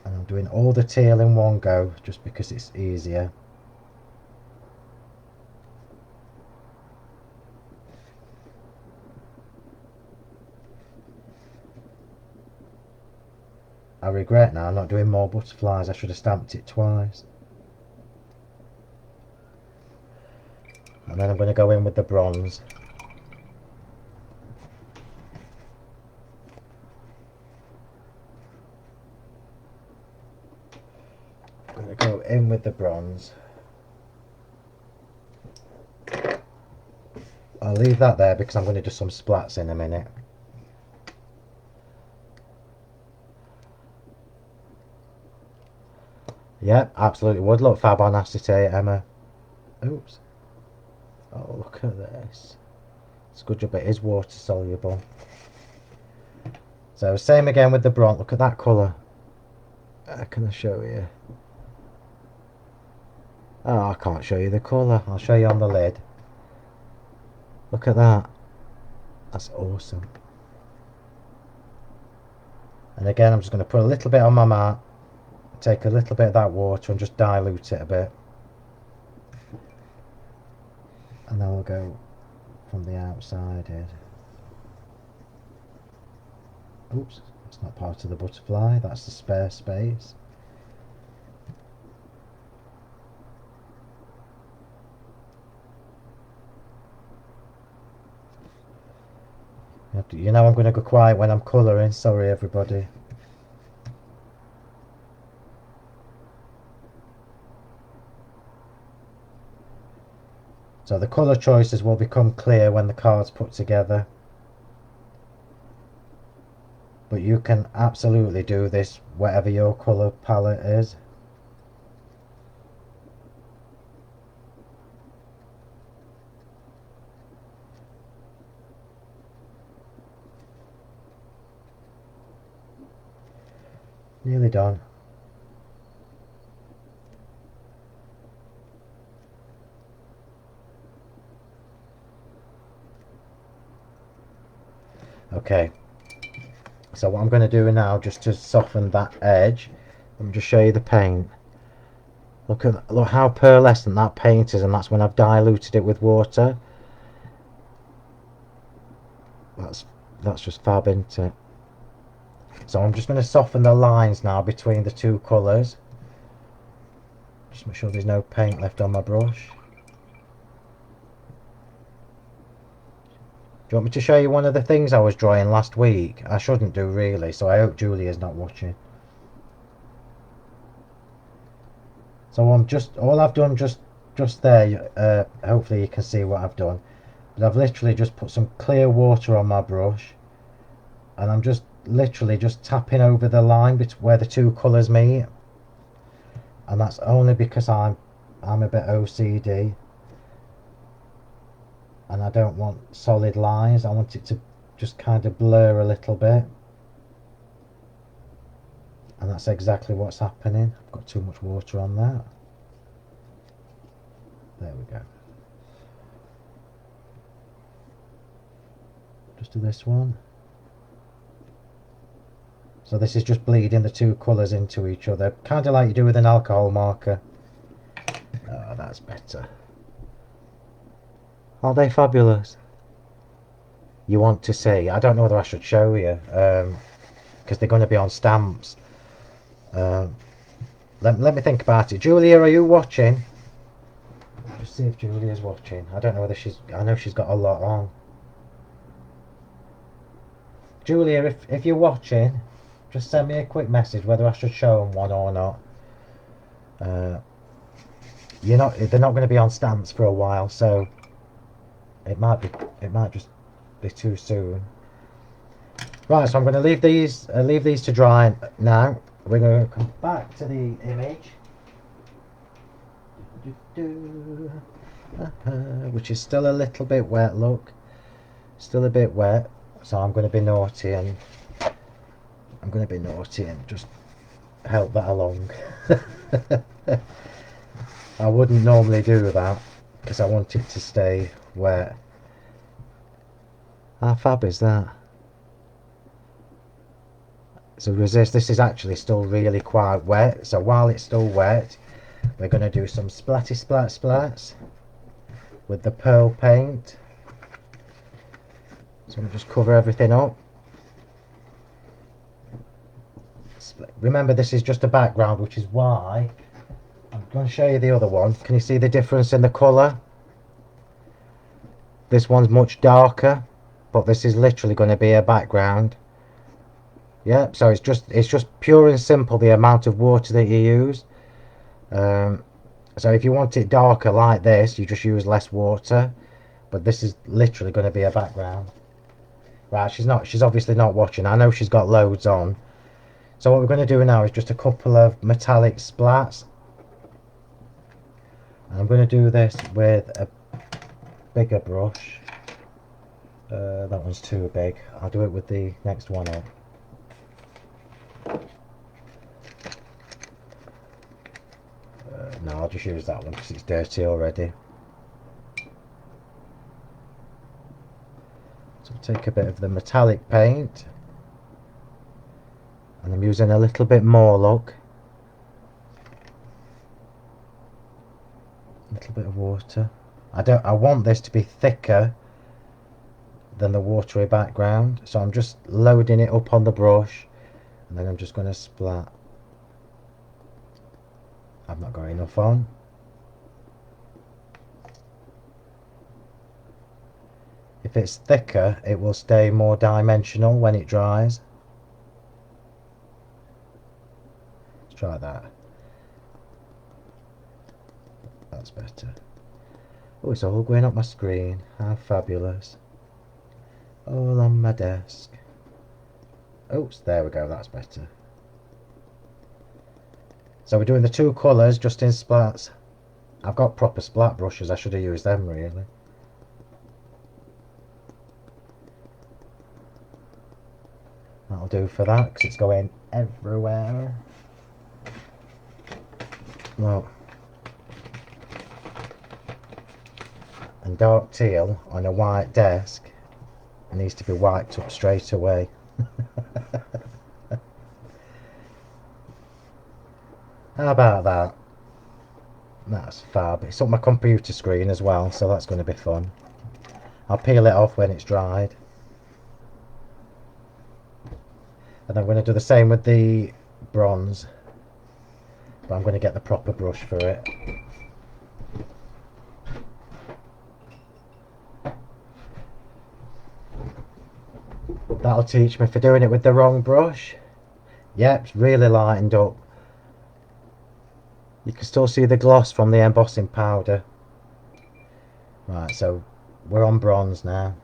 Speaker 1: And I'm doing all the tail in one go, just because it's easier. I regret now not doing more butterflies. I should have stamped it twice. And then I'm going to go in with the bronze. I'm going to go in with the bronze. I'll leave that there because I'm going to do some splats in a minute. Yep, absolutely would look fab on acetate, Emma. Oops. Oh, look at this. It's a good job it is water soluble. So same again with the bronze. Look at that colour. Can I show you? Oh, I can't show you the colour. I'll show you on the lid. Look at that. That's awesome. And again, I'm just going to put a little bit on my mat. Take a little bit of that water and just dilute it a bit. And then we'll go from the outside in. Oops, that's not part of the butterfly, that's the spare space. You know I'm going to go quiet when I'm colouring, sorry everybody. So the colour choices will become clear when the card's put together. But you can absolutely do this whatever your colour palette is. Nearly done. Okay, so what I'm going to do now, just to soften that edge, let me just show you the paint. Look how pearlescent that paint is, and that's when I've diluted it with water. That's That's just fab, isn't it? So I'm just going to soften the lines now between the two colours. Just make sure there's no paint left on my brush. Do you want me to show you one of the things I was drawing last week? I shouldn't do really, so I hope Julia's not watching. So all I've done just there, hopefully you can see what I've done. But I've literally just put some clear water on my brush, and I'm just literally just tapping over the line where the two colours meet. And that's only because I'm a bit OCD. And I don't want solid lines. I want it to just kind of blur a little bit, and that's exactly what's happening. I've got too much water on that. There we go. Just do this one. So this is just bleeding the two colours into each other, kind of like you do with an alcohol marker. Oh, that's better. Aren't they fabulous? You want to see? I don't know whether I should show you, because they're going to be on stamps. Let me think about it. Julia, are you watching? Just see if Julia's watching. I don't know whether she's... I know she's got a lot on. Julia, if you're watching, just send me a quick message whether I should show them one or not. They're not going to be on stamps for a while, so it might just be too soon. Right, so I'm going to leave these to dry now. We're going to come back to the image, which is still a little bit wet. Look, still a bit wet. So I'm going to be naughty and just help that along. I wouldn't normally do that because I want it to stay wet. How fab is that? So resist. This is actually still really quite wet. So while it's still wet, we're going to do some splatty splats with the pearl paint. So I'm just cover everything up. Remember, this is just a background, which is why I'm going to show you the other one. Can you see the difference in the colour? This one's much darker, but this is literally going to be a background. Yeah, so it's just pure and simple the amount of water that you use. So if you want it darker like this, you just use less water. But this is literally going to be a background. Right, she's obviously not watching. I know she's got loads on. So what we're going to do now is just a couple of metallic splats. And I'm going to do this with a bigger brush. That one's too big. I'll do it with the next one up. No, I'll just use that one because it's dirty already. So I'll take a bit of the metallic paint, and I'm using a little bit more, look. A little bit of water. I want this to be thicker than the watery background, so I'm just loading it up on the brush, and then I'm just going to splat. I've not got enough on. If it's thicker, it will stay more dimensional when it dries. Let's try that. That's better. Oh, it's all going up my screen. How fabulous. All on my desk. Oops, there we go, that's better. So we're doing the two colours just in splats. I've got proper splat brushes, I should have used them really. That'll do for that because it's going everywhere. Well, and dark teal on a white desk needs to be wiped up straight away. How about that? That's fab. It's on my computer screen as well, so that's going to be fun. I'll peel it off when it's dried. And I'm going to do the same with the bronze, but I'm going to get the proper brush for it. That'll teach me for doing it with the wrong brush. Yep, it's really lightened up. You can still see the gloss from the embossing powder. Right, so we're on bronze now,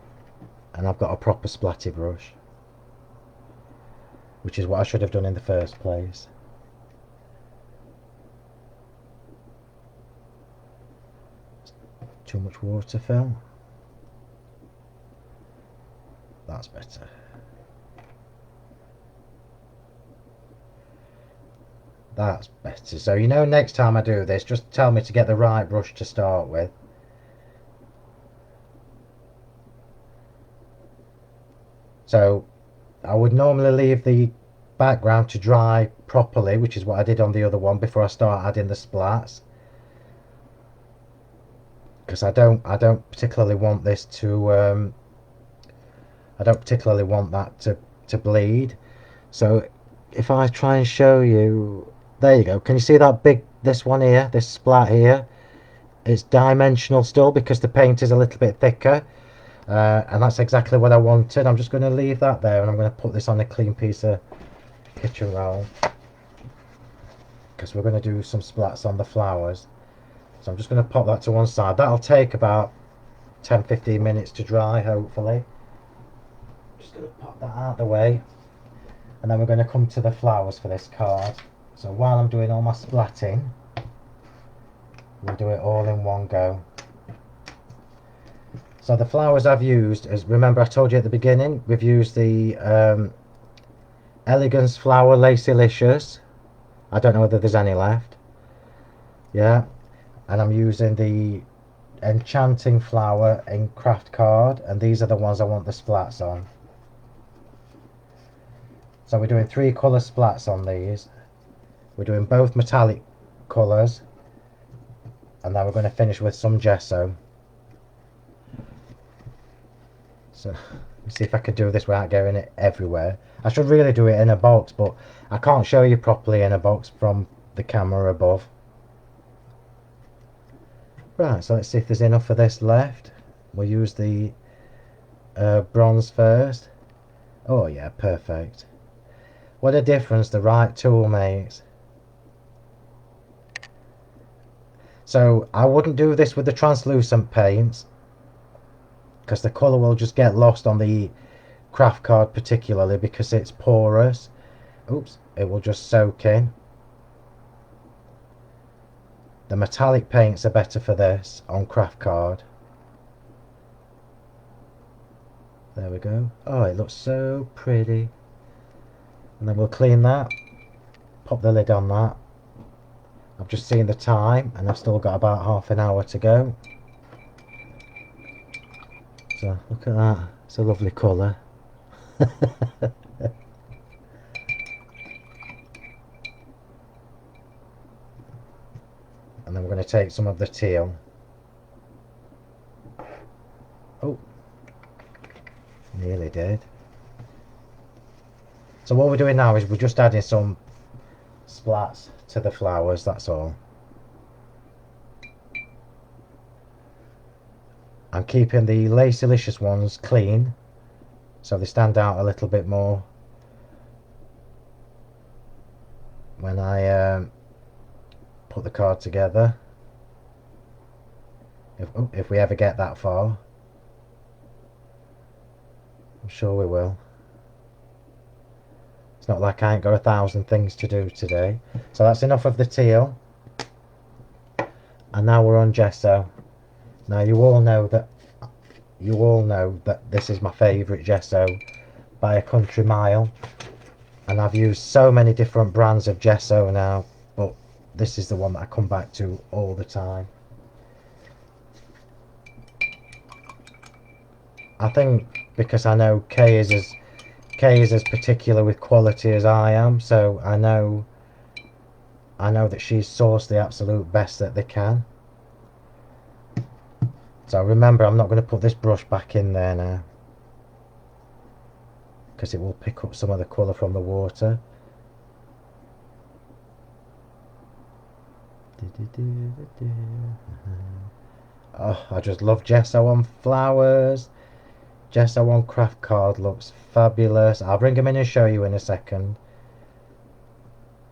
Speaker 1: and I've got a proper splatty brush, which is what I should have done in the first place. Too much water, Phill. That's better. That's better. So you know, next time I do this, just tell me to get the right brush to start with. So I would normally leave the background to dry properly, which is what I did on the other one, before I start adding the splats, because I don't particularly want this to I don't particularly want that to bleed. So if I try and show you, there you go. Can you see that this one here, this splat here? It's dimensional still because the paint is a little bit thicker. And that's exactly what I wanted. I'm just going to leave that there, and I'm going to put this on a clean piece of kitchen roll, because we're going to do some splats on the flowers. So I'm just going to pop that to one side. That'll take about 10-15 minutes to dry, hopefully. Just going to pop that out of the way, and then we're going to come to the flowers for this card. So while I'm doing all my splatting, we'll do it all in one go. So the flowers I've used, as remember I told you at the beginning, we've used the Elegance Flower Lacylicious. I don't know whether there's any left. Yeah. And I'm using the Enchanting Flower in Craft Card, and these are the ones I want the splats on. So we're doing 3 colour splats on these. We're doing both metallic colours, and then we're going to finish with some gesso. So let's see if I can do this without getting it everywhere. I should really do it in a box, but I can't show you properly in a box from the camera above. Right, so let's see if there's enough of this left. We'll use the bronze first. Oh yeah, perfect. What a difference the right tool makes. So I wouldn't do this with the translucent paints, because the colour will just get lost on the craft card, particularly because it's porous. Oops, it will just soak in. The metallic paints are better for this on craft card. There we go. Oh, it looks so pretty. And then we'll clean that, pop the lid on that. I've just seen the time, and I've still got about half an hour to go. So look at that, it's a lovely colour. And then we're going to take some of the teal. Oh, nearly did. So what we're doing now is we're just adding some splats to the flowers, that's all. I'm keeping the Lacylicious ones clean, so they stand out a little bit more when I put the card together, if we ever get that far. I'm sure we will. It's not like I ain't got 1,000 things to do today. So that's enough of the teal, and now we're on gesso. Now you all know that this is my favourite gesso by a country mile, and I've used so many different brands of gesso now, but this is the one that I come back to all the time. I think because I know Kay is as particular with quality as I am, so I know that she's sourced the absolute best that they can. So remember, I'm not going to put this brush back in there now, because it will pick up some of the colour from the water. Oh, I just love gesso on flowers. Gesso on craft card looks fabulous. I'll bring them in and show you in a second.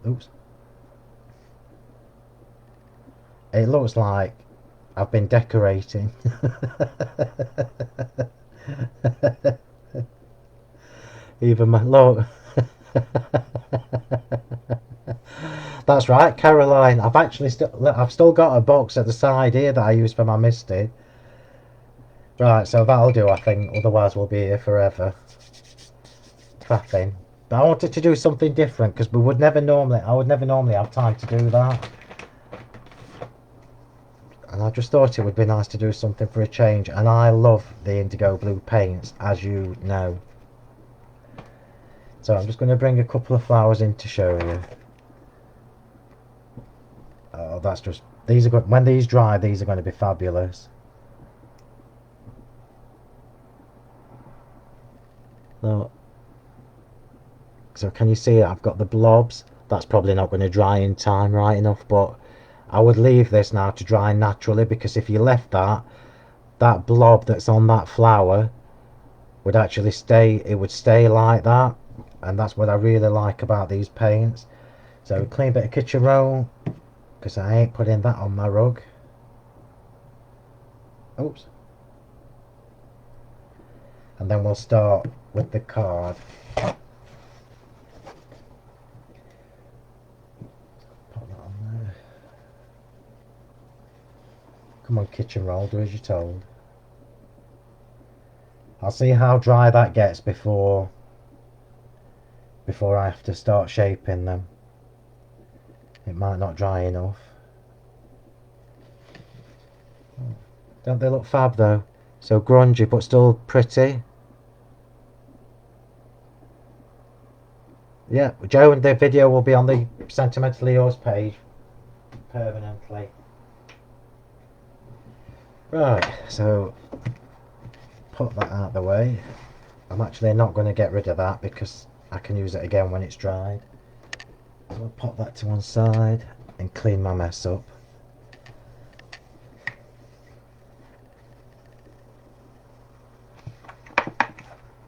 Speaker 1: Oops. It looks like I've been decorating. Even my look. That's right, Caroline. I've still got a box at the side here that I use for my misty. Right, so that'll do, I think. Otherwise, we'll be here forever. Faffing. But I wanted to do something different because I would never normally have time to do that. And I just thought it would be nice to do something for a change. And I love the IndigoBlu paints, as you know. So I'm just going to bring a couple of flowers in to show you. Oh, that's just... These are good. When these dry, these are going to be fabulous. So can you see I've got the blobs? That's probably not going to dry in time right enough, but I would leave this now to dry naturally, because if you left that blob that's on that flower would actually stay, it would stay like that, and that's what I really like about these paints. So clean bit of kitchen roll, because I ain't putting that on my rug. Oops. And then we'll start with the card. Come on, kitchen roll, do as you're told. I'll see how dry that gets before I have to start shaping them. It might not dry enough. Don't they look fab though? So grungy but still pretty. Yeah, Joe, and the video will be on the Sentimentally Yours page permanently. Right, so put that out of the way. I'm actually not going to get rid of that because I can use it again when it's dried. So I'll pop that to one side and clean my mess up.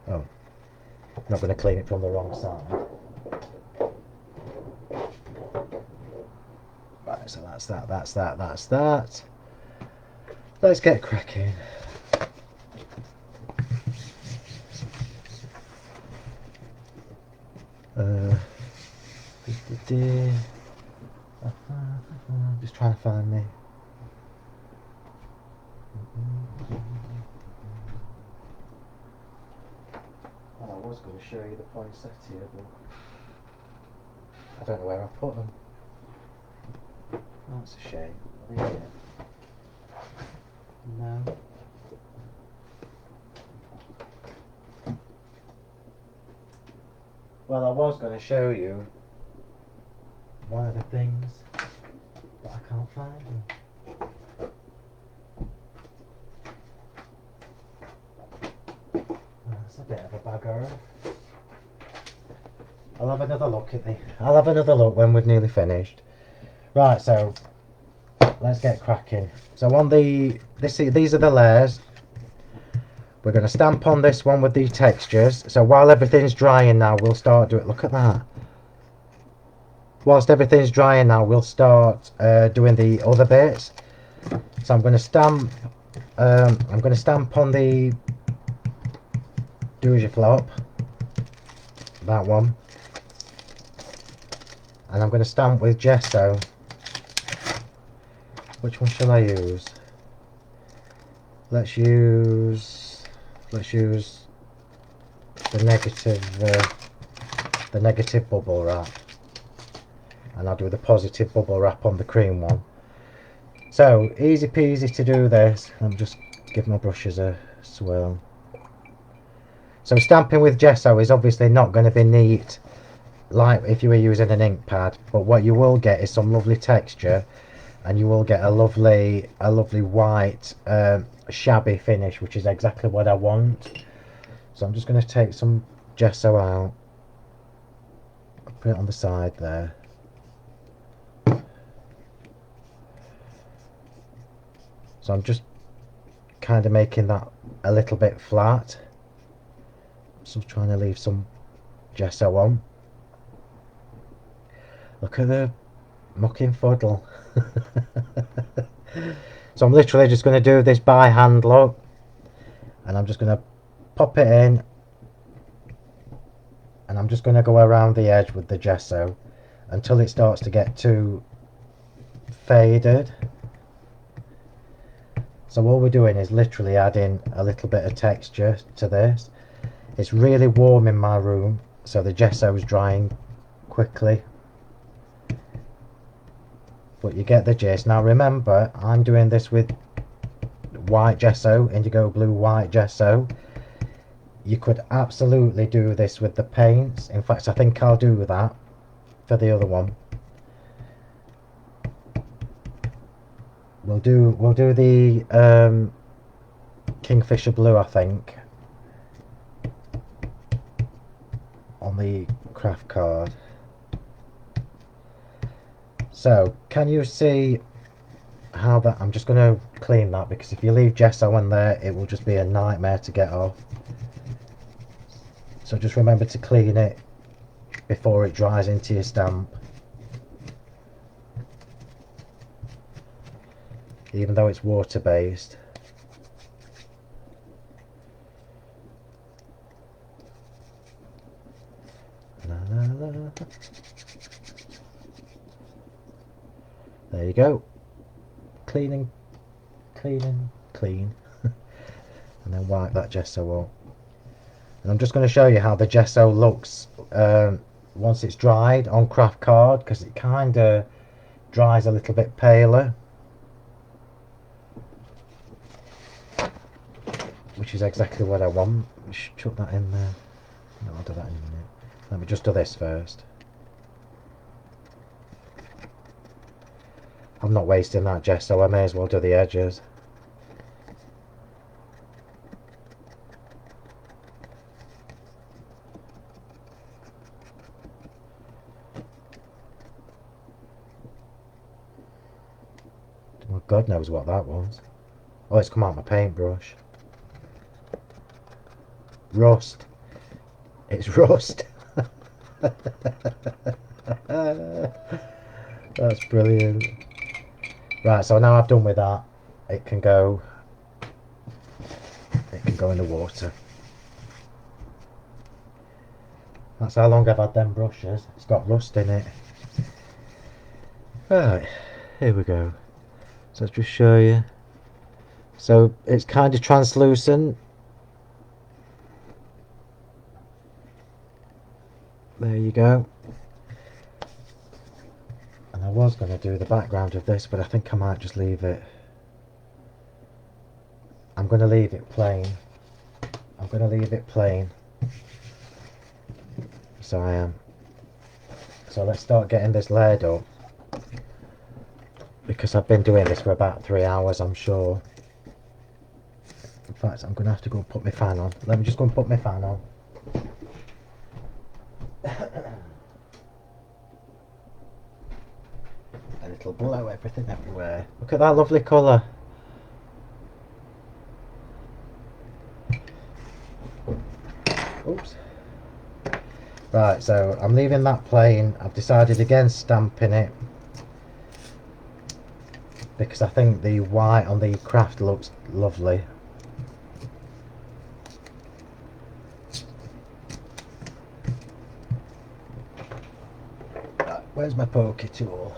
Speaker 1: Oh, I'm not going to clean it from the wrong side. Right, so that's that. Let's get cracking. Just trying to find me. Well, I was going to show you the poinsettia, but I don't know where I put them. That's a shame. Yeah. No. Well, I was going to show you one of the things, but I can't find them. That's a bit of a bugger. I'll have another look when we've nearly finished. Right, so let's get cracking. So on these are the layers. We're going to stamp on this one with the textures. So while everything's drying now, we'll start doing. Look at that. Whilst everything's drying now, we'll start doing the other bits. So I'm going to stamp. I'm going to stamp on the do as you flop. That one. And I'm going to stamp with gesso. Which one shall I use? Let's use the negative bubble wrap, and I'll do the positive bubble wrap on the cream one. So easy peasy to do this. Let me just give my brushes a swirl. So stamping with gesso is obviously not going to be neat like if you were using an ink pad, but what you will get is some lovely texture, and you will get a lovely white shabby finish, which is exactly what I want. So I'm just going to take some gesso out. Put it on the side there. So I'm just kind of making that a little bit flat. So I'm trying to leave some gesso on. Look at the mucking fuddle. So I'm literally just going to do this by hand, look. And I'm just going to pop it in. And I'm just going to go around the edge with the gesso until it starts to get too faded. So all we're doing is literally adding a little bit of texture to this. It's really warm in my room, so the gesso is drying quickly. But you get the gist. Now remember, I'm doing this with white gesso, IndigoBlu white gesso. You could absolutely do this with the paints. In fact, I think I'll do that for the other one. We'll do the Kingfisher blue, I think, on the craft card. So can you see how that, I'm just going to clean that, because if you leave gesso in there it will just be a nightmare to get off. So just remember to clean it before it dries into your stamp, even though it's water based. La, la, la. There you go. Cleaning, cleaning, clean. And then wipe that gesso off. And I'm just going to show you how the gesso looks once it's dried on craft card, because it kind of dries a little bit paler, which is exactly what I want. Just chuck that in there. No, I'll do that in a minute. Let me just do this first. I'm not wasting that gesso, I may as well do the edges. Well, God knows what that was. Oh, it's come out my paintbrush. Rust. It's rust. That's brilliant. Right, so now I've done with that, it can go in the water. That's how long I've had them brushes. It's got rust in it. Right, here we go. So let's just show you. So it's kind of translucent. There you go. And I was going to do the background of this, but I think I might just leave it. I'm going to leave it plain. I'm going to leave it plain. So I am. So let's start getting this layered up, because I've been doing this for about 3 hours, I'm sure. In fact, I'm going to have to go and put my fan on. Let me just go and put my fan on. And it'll blow everything everywhere. Look at that lovely colour. Oops. Right, so I'm leaving that plain. I've decided against stamping it, because I think the white on the craft looks lovely. Right, where's my pokey tool?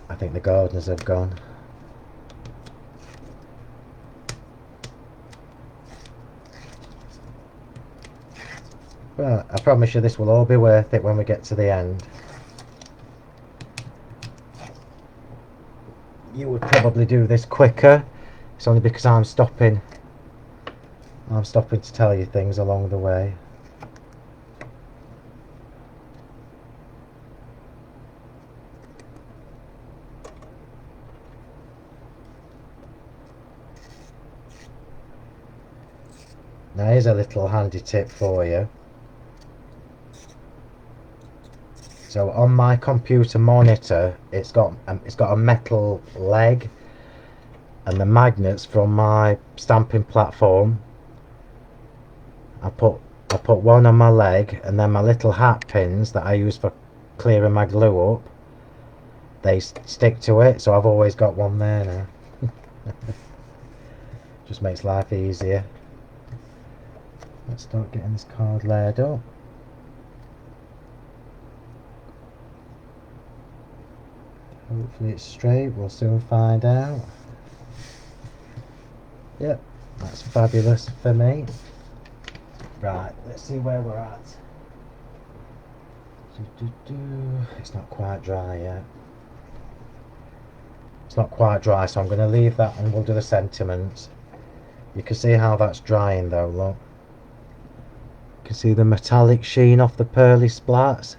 Speaker 1: I think the gardeners have gone. Right, I promise you this will all be worth it when we get to the end. You would probably do this quicker. It's only because I'm stopping. I'm stopping to tell you things along the way. Now here's a little handy tip for you. So on my computer monitor, it's got a metal leg, and the magnets from my stamping platform. I put one on my leg, and then my little hat pins that I use for clearing my glue up, they stick to it. So I've always got one there now. Just makes life easier. Let's start getting this card layered up. Hopefully it's straight, we'll soon find out. Yep, that's fabulous for me. Right, let's see where we're at. It's not quite dry yet. It's not quite dry, so I'm going to leave that and we'll do the sentiments. You can see how that's drying though, look. You can see the metallic sheen off the pearly splats.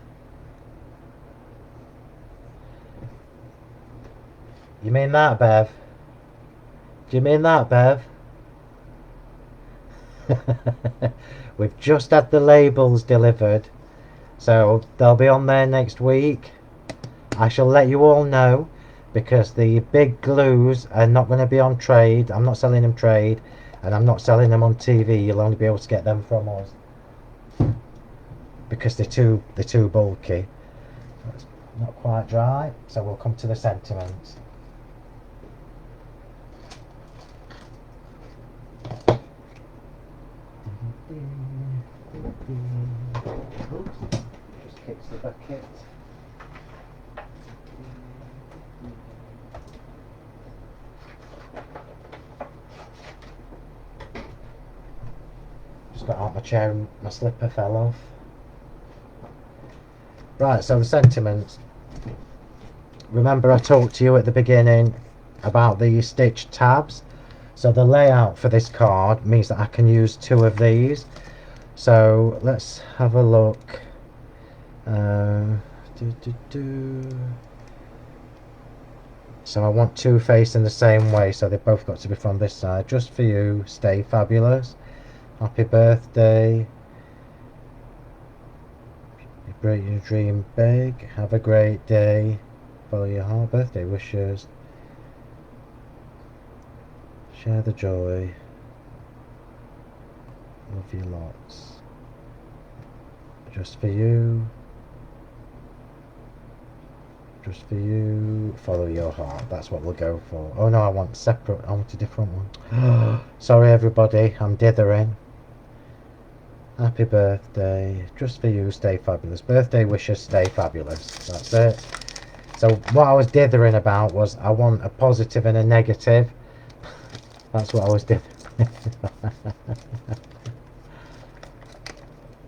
Speaker 1: You mean that, Bev? Do you mean that, Bev? We've just had the labels delivered, so they'll be on there next week. I shall let you all know, because the big glues are not going to be on trade. I'm not selling them trade, and I'm not selling them on TV. You'll only be able to get them from us because they're too bulky. It's not quite dry, so we'll come to the sentiments. Oops, just kicks the bucket. Just got out my chair and my slipper fell off. Right, so the sentiments. Remember I talked to you at the beginning about the stitched tabs. So the layout for this card means that I can use two of these. So let's have a look. So I want two facing the same way, so they've both got to be from this side. Just for you, stay fabulous. Happy birthday. Break your dream big. Have a great day. Follow your heart. Birthday wishes. Share the joy. Love you lots. Just for you. Just for you. Follow your heart. That's what we'll go for. Oh no, I want separate. I want a different one. Sorry everybody, I'm dithering. Happy birthday. Just for you, stay fabulous. Birthday wishes, stay fabulous. That's it. So what I was dithering about was I want a positive and a negative. That's what I was dithering.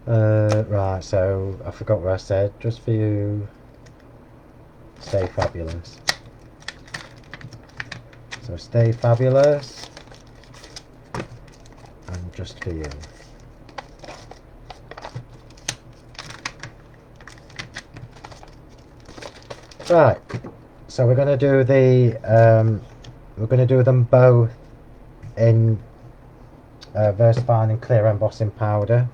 Speaker 1: Right, so I forgot what I said. Just for you, stay fabulous. So stay fabulous, and just for you. Right, so we're going to do them both in VersaFine and clear embossing powder.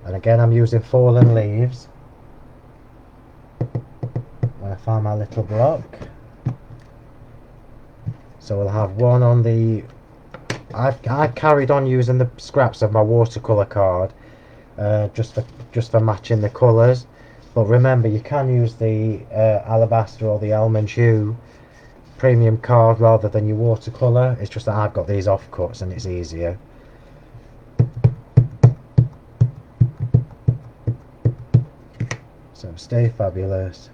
Speaker 1: And again, I'm using fallen leaves. When I find my little block, so we'll have one on the. I've carried on using the scraps of my watercolor card, just for matching the colours. But remember, you can use the alabaster or the almond hue premium card rather than your watercolor. It's just that I've got these offcuts and it's easier. So stay fabulous.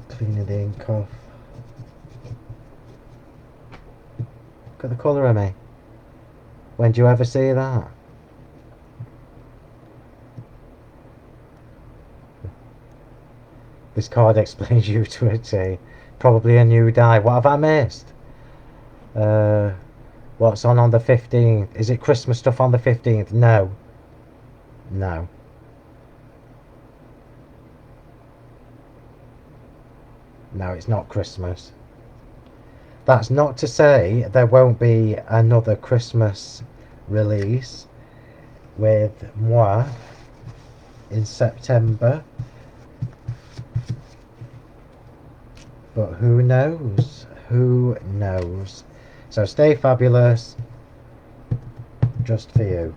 Speaker 1: Cleaning the ink off. Look at the colour of me. When do you ever see that? This card explains you to a T. Probably a new die. What have I missed? What's on the 15th? Is it Christmas stuff on the 15th? No. No. No, it's not Christmas. That's not to say there won't be another Christmas release with moi in September, but who knows? Who knows? So stay fabulous, just for you.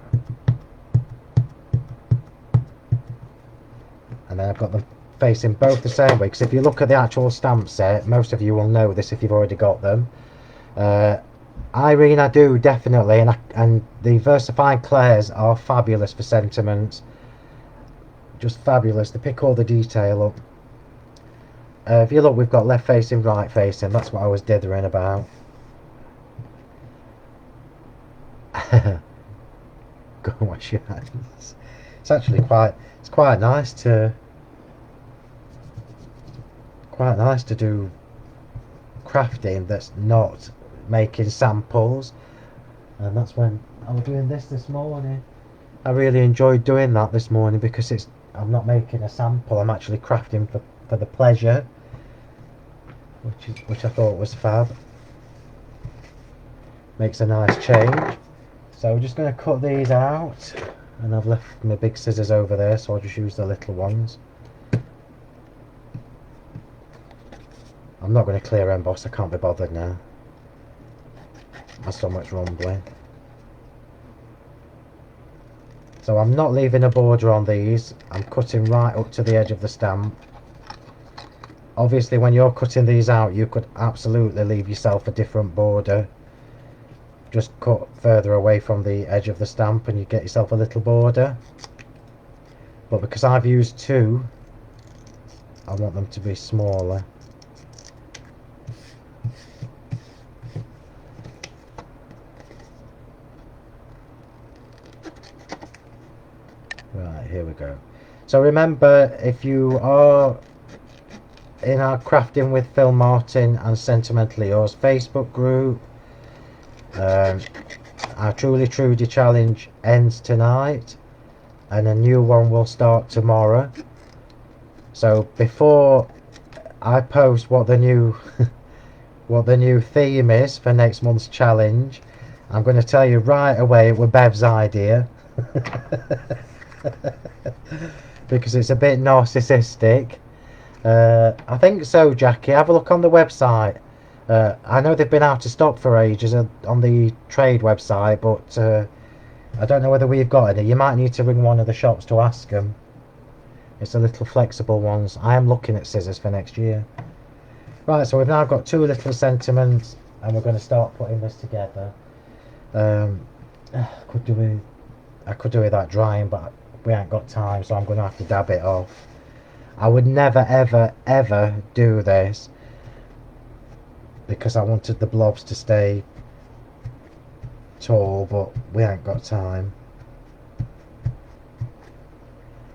Speaker 1: And then I've got them facing both the same way, because if you look at the actual stamp set, most of you will know this if you've already got them. Irene, I do definitely, and the versified Clairs are fabulous for sentiments. Just fabulous. They pick all the detail up. If you look, we've got left facing, right facing. That's what I was dithering about. Go and wash your hands. It's actually quite nice to do crafting that's not making samples, and that's when I was doing this morning. I really enjoyed doing that this morning because I'm not making a sample, I'm actually crafting for the pleasure, which I thought was fab. Makes a nice change. So we're just going to cut these out, and I've left my big scissors over there, so I'll just use the little ones. I'm not going to clear emboss, I can't be bothered now. There's so much rumbling. So I'm not leaving a border on these, I'm cutting right up to the edge of the stamp. Obviously when you're cutting these out, you could absolutely leave yourself a different border. Just cut further away from the edge of the stamp and you get yourself a little border. But because I've used two, I want them to be smaller. Right, here we go. So remember, if you are in our Crafting with Phil Martin and Sentimentally Yours Facebook group, our Truly Trudy challenge ends tonight and a new one will start tomorrow. So before I post what the new what the new theme is for next month's challenge, I'm going to tell you right away it was Bev's idea. Because it's a bit narcissistic. I think so, Jackie. Have a look on the website. I know they've been out of stock for ages on the trade website, but I don't know whether we've got any. You might need to ring one of the shops to ask them. It's the little flexible ones. I am looking at scissors for next year. Right, so we've now got two little sentiments, and we're going to start putting this together. I could do with that drying, but we ain't got time, so I'm going to have to dab it off. I would never ever do this because I wanted the blobs to stay tall, but we ain't got time.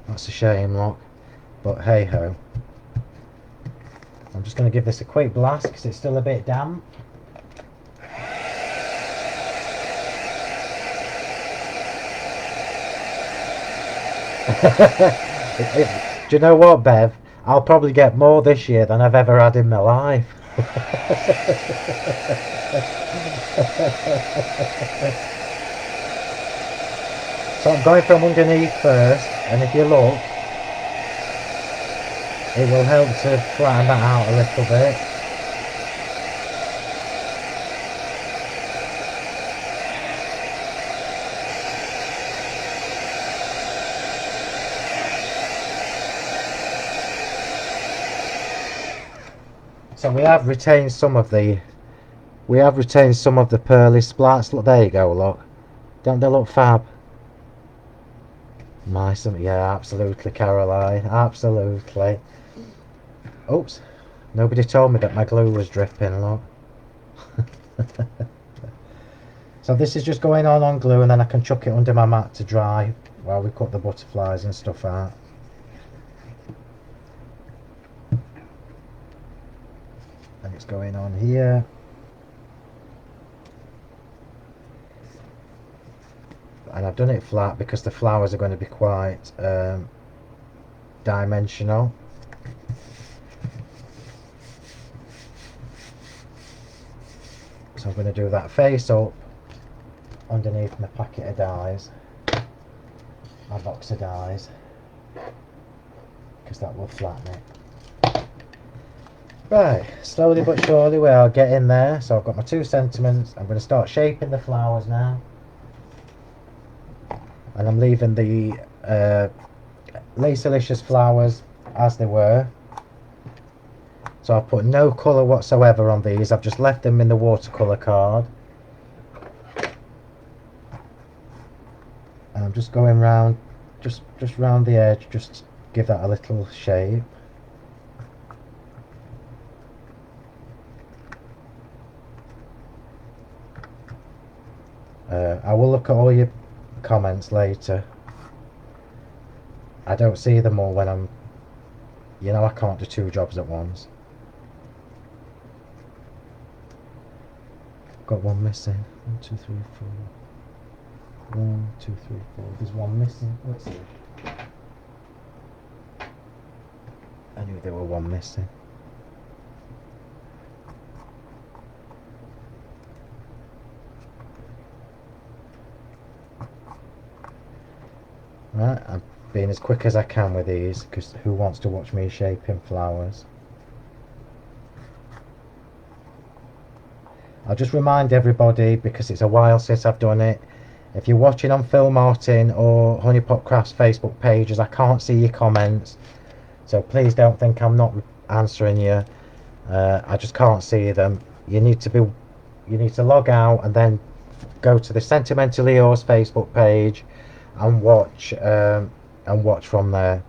Speaker 1: That's a shame, look, but hey ho. I'm just going to give this a quick blast because it's still a bit damp. Do you know what, Bev? I'll probably get more this year than I've ever had in my life. So I'm going from underneath first, and if you look, it will help to flatten that out a little bit. So we have retained some of the pearly splats. Look, there you go, look. Don't they look fab? Nice, yeah, absolutely, Caroline, absolutely. Oops, nobody told me that my glue was dripping, look. So this is just going on glue, and then I can chuck it under my mat to dry while we cut the butterflies and stuff out. And it's going on here. And I've done it flat because the flowers are going to be quite dimensional. I'm going to do that face up underneath my packet of dies, my box of dies, because that will flatten it. Right, slowly but surely we are getting there. So I've got my 2 sentiments. I'm going to start shaping the flowers now, and I'm leaving the Lacelicious flowers as they were. So I've put no colour whatsoever on these. I've just left them in the watercolour card. And I'm just going round, just round the edge, just to give that a little shape. I will look at all your comments later. I don't see them all when I'm, you know, I can't do 2 jobs at once. Got one missing. 1, 2, 3, 4. 1, 2, 3, 4. There's one missing. Let's see. I knew there were one missing. Right, I'm being as quick as I can with these, because who wants to watch me shaping flowers? I'll just remind everybody, because it's a while since I've done it, if you're watching on Phill Martin or Honeypot Crafts Facebook pages, I can't see your comments, so please don't think I'm not answering you. I just can't see them. You need to log out and then go to the Sentimentally Yours Facebook page and watch from there.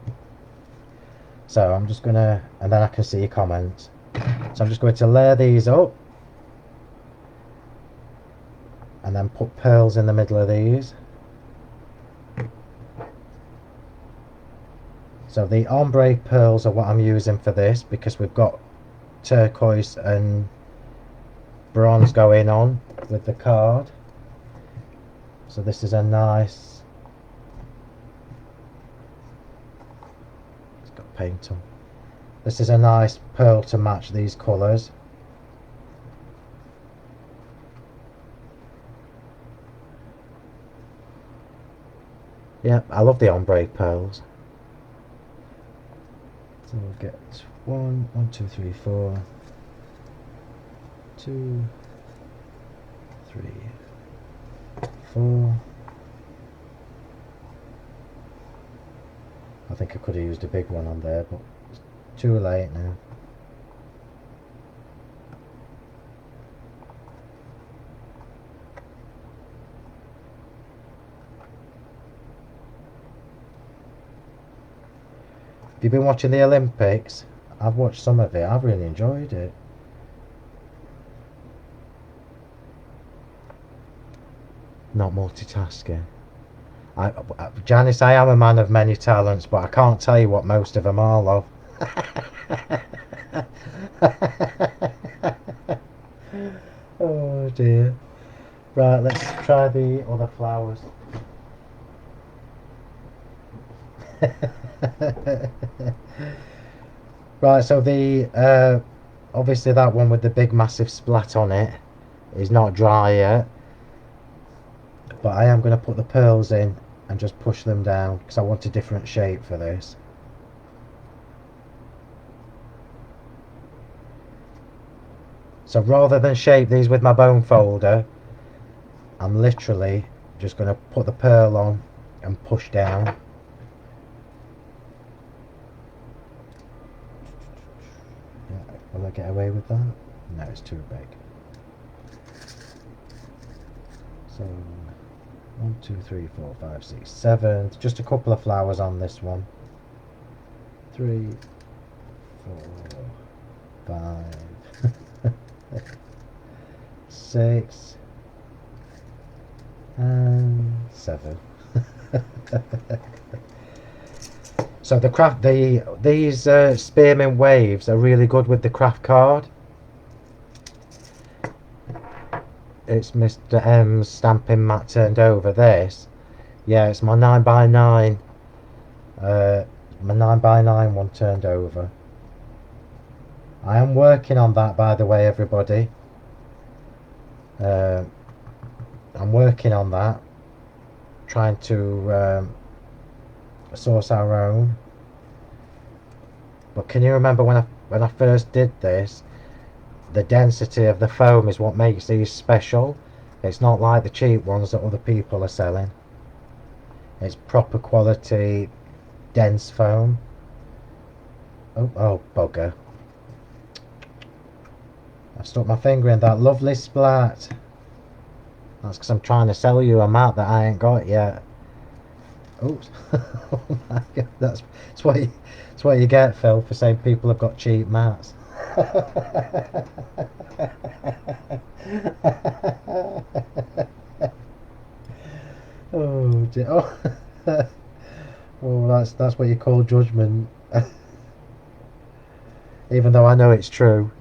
Speaker 1: So I'm just gonna, and then I can see your comments. So I'm just going to layer these up and then put pearls in the middle of these. So the ombre pearls are what I'm using for this, because we've got turquoise and bronze going on with the card. So this is a nice, it's got paint on. This is a nice pearl to match these colours. Yeah, I love the ombre pearls. So we'll get 1, 2, 3, 4, 2, 3, 4. I think I could have used a big one on there, but it's too late now. Have you been watching the Olympics? I've watched some of it. I've really enjoyed it. Not multitasking. Janice, I am a man of many talents, but I can't tell you what most of them are, love. Oh dear. Right, let's try the other flowers. Right, so the obviously that one with the big massive splat on it is not dry yet, but I am going to put the pearls in and just push them down, because I want a different shape for this. So rather than shape these with my bone folder, I'm literally just going to put the pearl on and push down. Will I get away with that? No, it's too big. So 1, 2, 3, 4, 5, 6, 7. Just a couple of flowers on this one. 3, 4, 5, 6, and 7. So these spearmint waves are really good with the craft card. It's Mr. M's stamping mat turned over. This, yeah, it's my 9x9, my 9x9 one turned over. I am working on that, by the way, everybody. Uh, I'm working on that, trying to source our own. But can you remember when I first did this? The density of the foam is what makes these special. It's not like the cheap ones that other people are selling. It's proper quality, dense foam. Oh, bugger. I stuck my finger in that lovely splat. That's because I'm trying to sell you a mat that I ain't got yet. Oops. Oh my God, that's what you get, Phil, for saying people have got cheap mats. Oh dear. Oh, oh, that's what you call judgment. Even though I know it's true.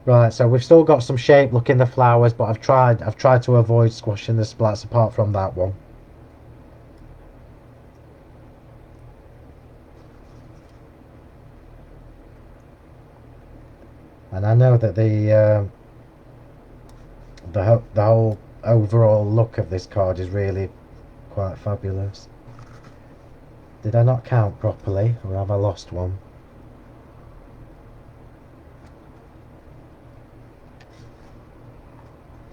Speaker 1: Right, so we've still got some shape look in the flowers, but I've tried to avoid squashing the splats apart from that one. And I know that the whole overall look of this card is really quite fabulous. Did I not count properly, or have I lost one?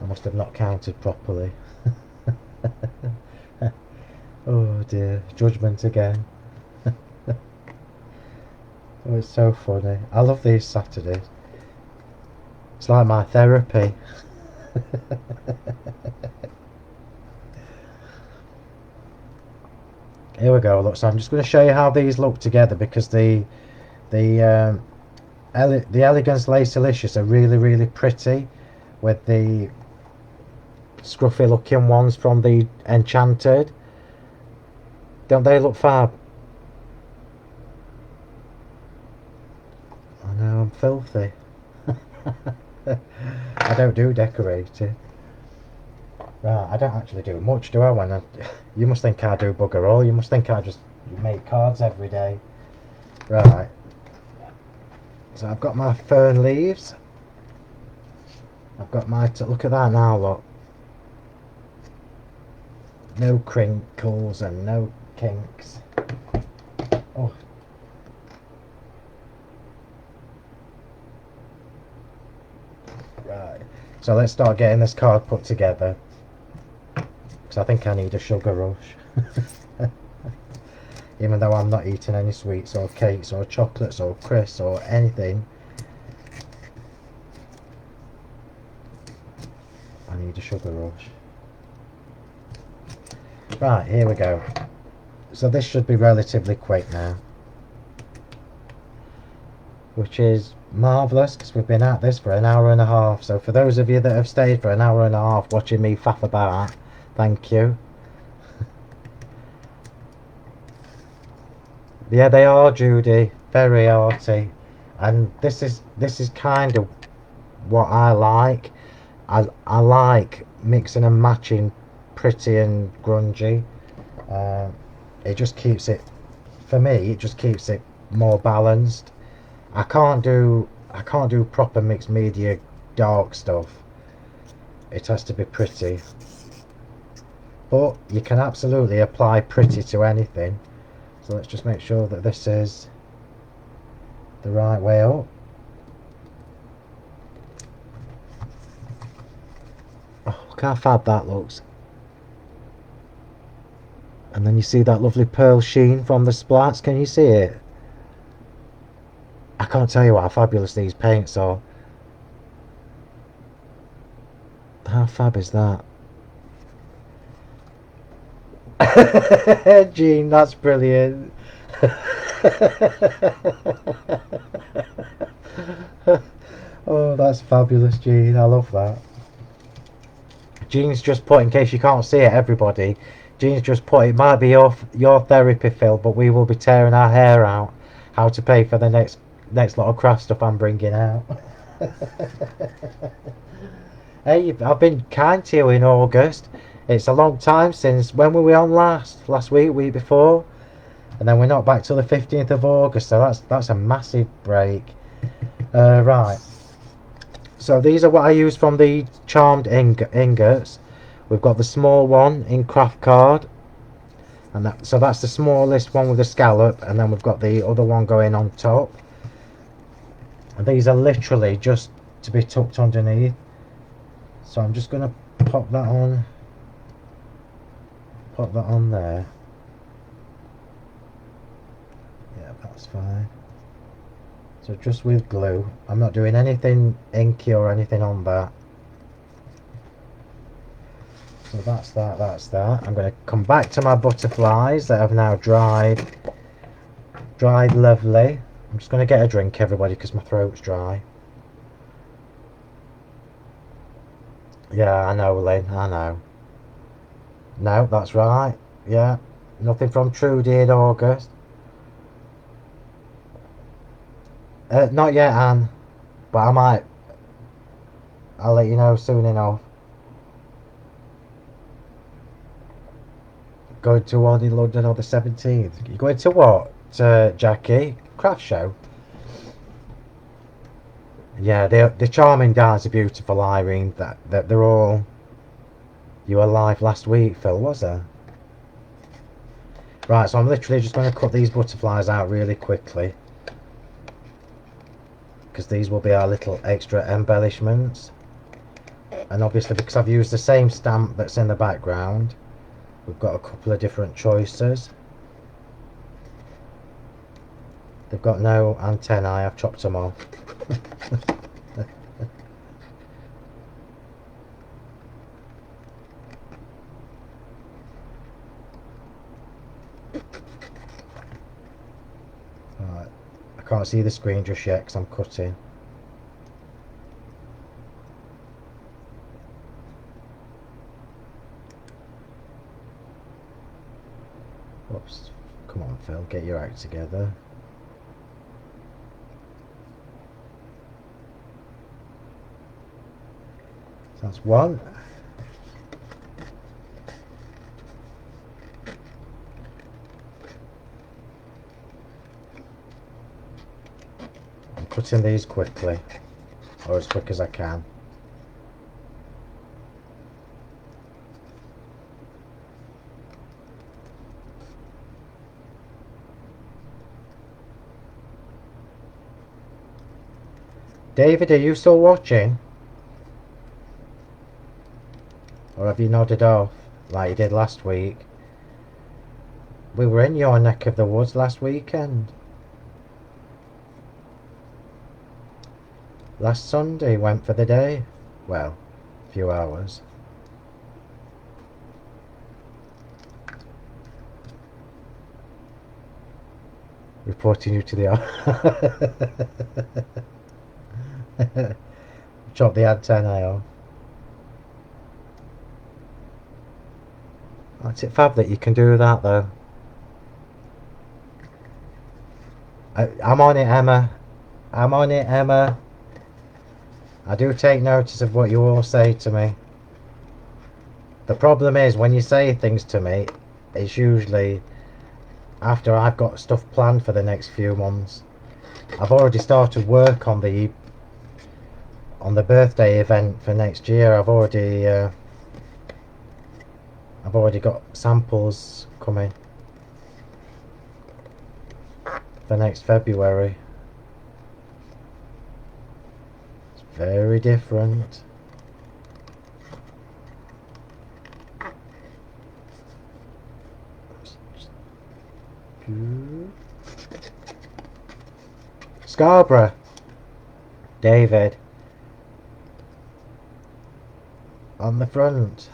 Speaker 1: I must have not counted properly. Oh dear, judgment again. Oh, it's so funny. I love these Saturdays. It's like my therapy. Here we go. Look, so I'm just going to show you how these look together, because the Elegance Lace Delicious are really pretty with the scruffy looking ones from the Enchanted. Don't they look fab? I know, I'm filthy. I don't do decorating. Right, I don't actually do much, do I? You must think I do bugger all. You must think I just make cards every day. Right. So I've got my fern leaves. I've got my... Look at that now, look. No crinkles and no kinks. Oh. Right. So let's start getting this card put together, because I think I need a sugar rush. Even though I'm not eating any sweets or cakes or chocolates or crisps or anything, I need a sugar rush. Right, here we go. So this should be relatively quick now, which is marvellous, because we've been at this for an hour and a half. So for those of you that have stayed for an hour and a half watching me faff about, thank you. Yeah, they are, Judy, very arty, and this is kind of what I like. I like mixing and matching pretty and grungy. It just keeps it, for me, it just keeps it more balanced. I can't do proper mixed media dark stuff. It has to be pretty, but you can absolutely apply pretty to anything. So let's just make sure that this is the right way up. Oh, look how fab that looks. And then you see that lovely pearl sheen from the splats. Can you see it? I can't tell you how fabulous these paints are. How fab is that? Jean, that's brilliant. Oh, that's fabulous, Jean. I love that. Jean's just put, in case you can't see it, everybody, Jean's just put, it might be your therapy, Phil, but we will be tearing our hair out how to pay for the next lot of craft stuff I'm bringing out. Hey, I've been kind to you in August. It's a long time since, when were we on last week before, and then we're not back till the 15th of August, so that's a massive break. Right. So these are what I use from the charmed ingots. We've got the small one in craft card, and so that's the smallest one with the scallop, and then we've got the other one going on top. And these are literally just to be tucked underneath. So I'm just going to pop that on there. Yeah, that's fine. So just with glue, I'm not doing anything inky or anything on that. So that's that. I'm going to come back to my butterflies that have now dried lovely. I'm just going to get a drink, everybody, because my throat's dry. Yeah, I know, Lynn, I know. No, that's right. Yeah, nothing from Trudy in August. Not yet, Anne, but I might. I'll let you know soon enough. Going to one in London on the 17th. You going to what, Jackie? Craft show? Yeah, the charming guys are beautiful, Irene. That they're all. You were live last week, Phil, was there? Right, so I'm literally just going to cut these butterflies out really quickly, because these will be our little extra embellishments. And obviously, because I've used the same stamp that's in the background, we've got a couple of different choices. They've got no antennae, I've chopped them off. Right. I can't see the screen just yet because I'm cutting. Oops. Come on, Phil, get your act together. So that's one. I'm cutting these quickly, or as quick as I can. David, are you still watching? Or have you nodded off like you did last week? We were in your neck of the woods last weekend. Last Sunday went for the day. Well, a few hours. Reporting you to the chop the antennae off. That's it, fab that you can do that though. I'm on it, Emma. I'm on it, Emma. I do take notice of what you all say to me. The problem is when you say things to me, it's usually after I've got stuff planned for the next few months. I've already started work on the birthday event for next year. I've already got samples coming for next February. It's very different. Scarborough, David, on the front.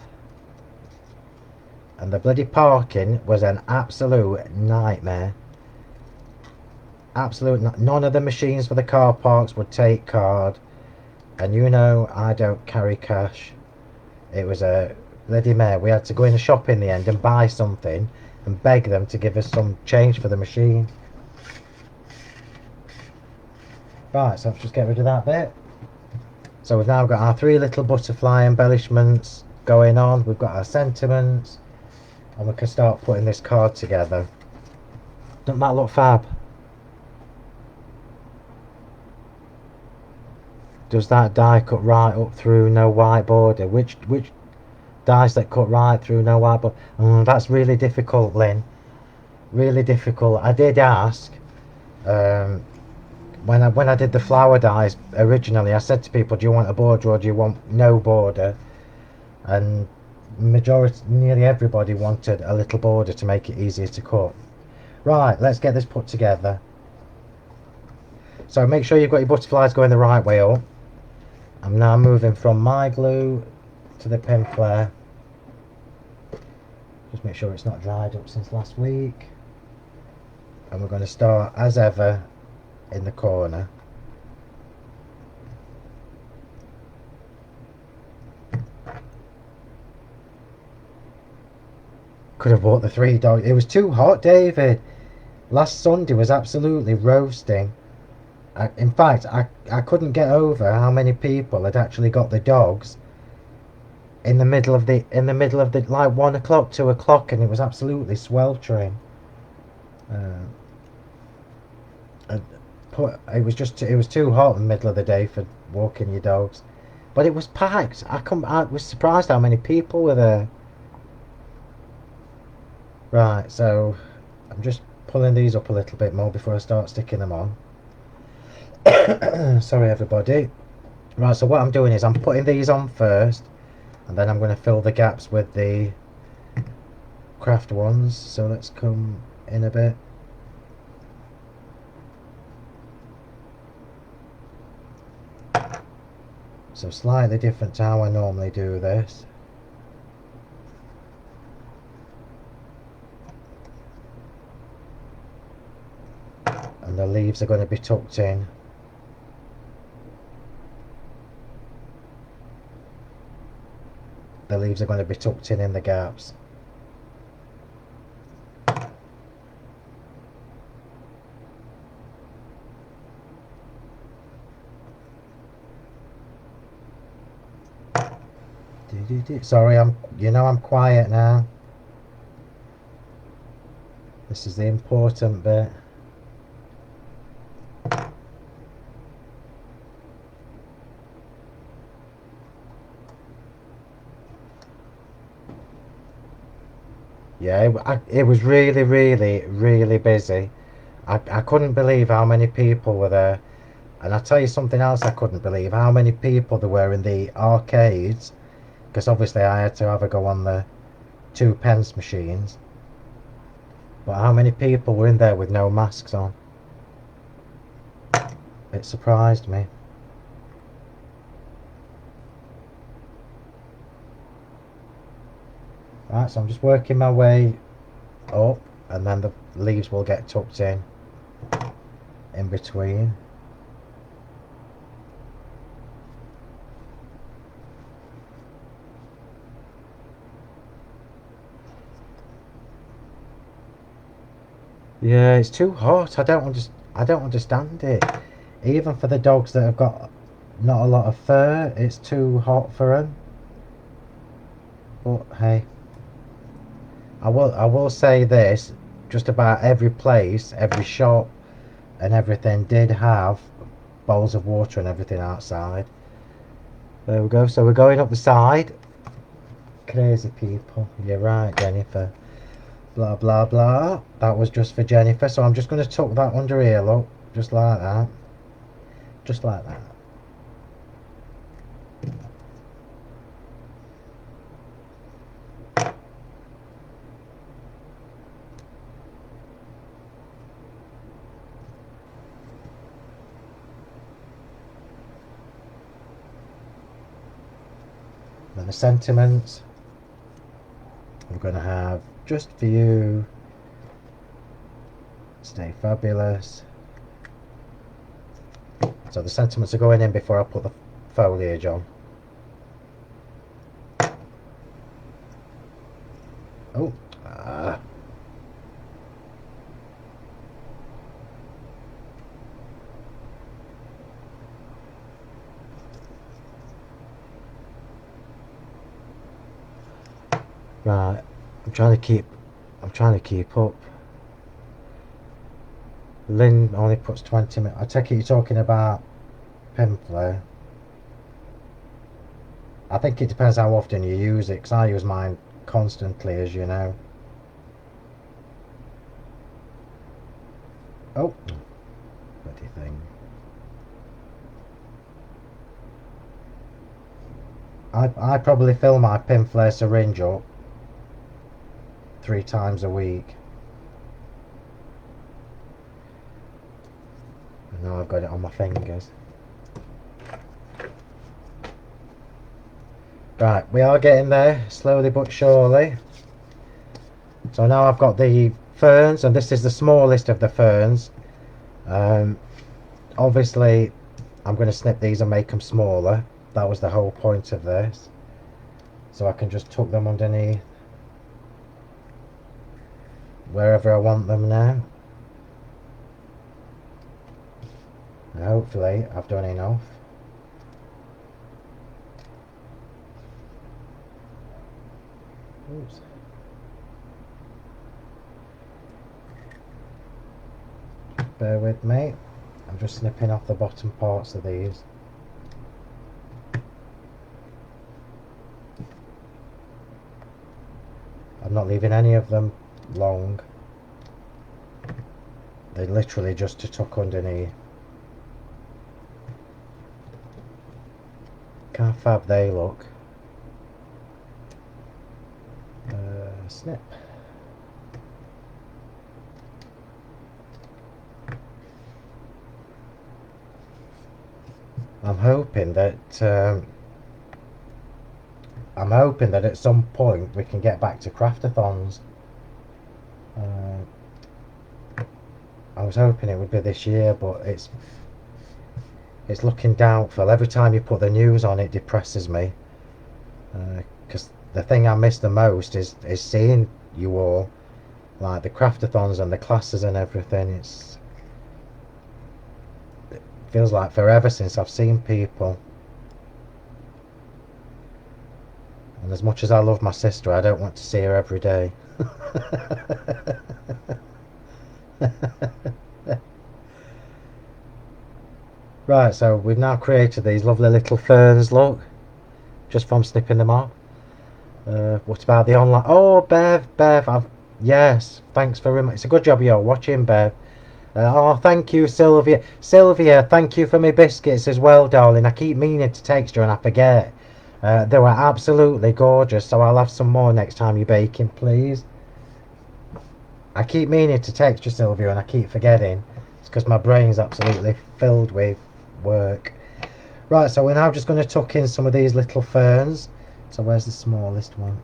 Speaker 1: And the bloody parking was an absolute nightmare. None of the machines for the car parks would take card. And you know I don't carry cash. It was a bloody mare. We had to go in the shop in the end and buy something and beg them to give us some change for the machine. Right, so let's just get rid of that bit. So we've now got our three little butterfly embellishments going on. We've got our sentiments, and we can start putting this card together. Doesn't that look fab? Does that die cut right up through, no white border? Which dies that cut right through, no white border? That's really difficult, Lynn. Really difficult. I did ask um, when I did the flower dies originally. I said to people, "Do you want a border or do you want no border?" And nearly everybody wanted a little border to make it easier to cut. Right, let's get this put together. So make sure you've got your butterflies going the right way up. I'm now moving from my glue to the pin flare. Just make sure it's not dried up since last week. And we're going to start as ever in the corner. Could have bought the 3 dogs. It was too hot, David. Last Sunday was absolutely roasting. In fact, I couldn't get over how many people had actually got the dogs in the middle of the like 1 o'clock, 2 o'clock, and it was absolutely sweltering. It was too hot in the middle of the day for walking your dogs, but it was packed. I was surprised how many people were there. Right, so I'm just pulling these up a little bit more before I start sticking them on. Sorry everybody. Right, so what I'm doing is I'm putting these on first, and then I'm going to fill the gaps with the craft ones. So let's come in a bit. So slightly different to how I normally do this. And the leaves are going to be tucked in. The leaves are going to be tucked in the gaps. Sorry, I'm quiet now. This is the important bit. Yeah, it was really, really, really busy. I couldn't believe how many people were there. And I'll tell you something else I couldn't believe, how many people there were in the arcades. Because obviously I had to have a go on the 2 pence machines. But how many people were in there with no masks on? It surprised me. Right, so I'm just working my way up, and then the leaves will get tucked in between. Yeah, it's too hot. I don't understand it. Even for the dogs that have got not a lot of fur, it's too hot for them. But hey, I will say this: just about every place, every shop, and everything did have bowls of water and everything outside. There we go. So we're going up the side. Crazy people. You're right, Jennifer. Blah blah blah. That was just for Jennifer. So I'm just going to tuck that under here, look, just like that. Just like that. Then the sentiments. I'm going to have just for you. Stay fabulous. So the sentiments are going in before I put the foliage on. Oh, right. I'm trying to keep up. Lynn only puts 20 minutes. I take it you're talking about pin flare. I think it depends how often you use it, because I use mine constantly, as you know. Oh, bloody thing. I probably fill my pin flare syringe up 3 times a week. And now I've got it on my fingers. Right, we are getting there, slowly but surely. So now I've got the ferns, and this is the smallest of the ferns. Obviously, I'm going to snip these and make them smaller. That was the whole point of this. So I can just tuck them underneath wherever I want them now. And hopefully I've done enough. Oops. Bear with me. I'm just snipping off the bottom parts of these. I'm not leaving any of them long. They're literally just to tuck underneath. Look how fab they look. Snip. I'm hoping that at some point we can get back to craftathons. I was hoping it would be this year, but it's looking doubtful. Every time you put the news on, it depresses me. Because the thing I miss the most is seeing you all, like the craftathons and the classes and everything. It feels like forever since I've seen people. And as much as I love my sister, I don't want to see her every day. Right, so we've now created these lovely little ferns, look, just from snipping them off. What about the online? Oh, Bev, yes, thanks very much. It's a good job you're watching, Bev. Oh, thank you, Sylvia. Sylvia, thank you for my biscuits as well, darling. I keep meaning to text you and I forget. They were absolutely gorgeous, so I'll have some more next time you're baking, please. I keep meaning to text you, Sylvia, and I keep forgetting. It's because my brain's absolutely filled with work. Right, so we're now just going to tuck in some of these little ferns. So where's the smallest one?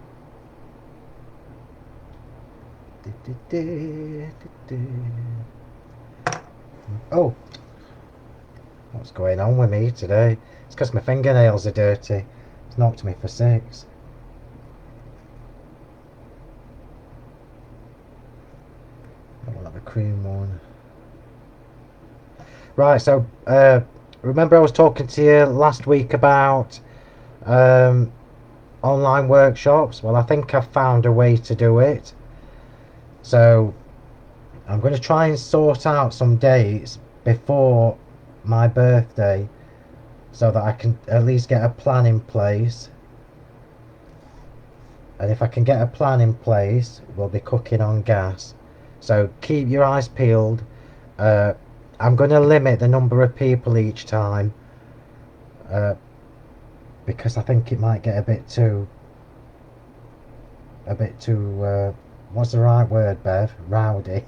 Speaker 1: Oh, what's going on with me today? It's because my fingernails are dirty. It's knocked me for 6. I want to have a cream one. Right, so remember I was talking to you last week about online workshops? Well, I think I've found a way to do it. So I'm going to try and sort out some dates before my birthday so that I can at least get a plan in place. And if I can get a plan in place, we'll be cooking on gas. So keep your eyes peeled. I'm going to limit the number of people each time because I think it might get a bit too what's the right word, Bev? Rowdy.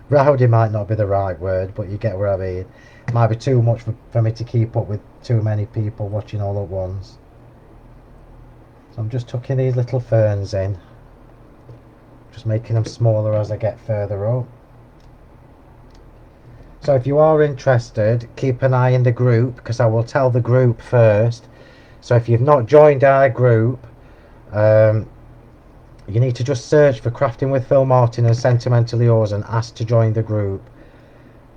Speaker 1: Rowdy might not be the right word, but you get where I mean. It might be too much for me to keep up with too many people watching all at once. So I'm just tucking these little ferns in, just making them smaller as I get further up. So if you are interested, keep an eye in the group, because I will tell the group first. So if you've not joined our group, you need to just search for Crafting with Phill Martin and Sentimentally Yours and ask to join the group.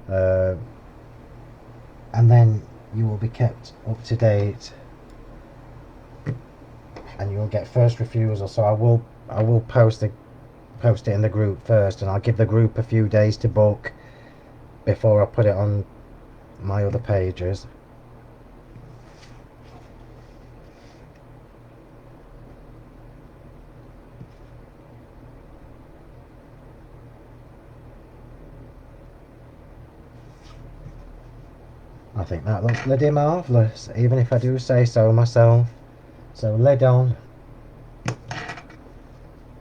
Speaker 1: And then you will be kept up to date and you'll get first refusal. So I will post it in the group first, and I'll give the group a few days to book before I put it on my other pages. think that looks bloody marvellous, even if I do say so myself. So lid on,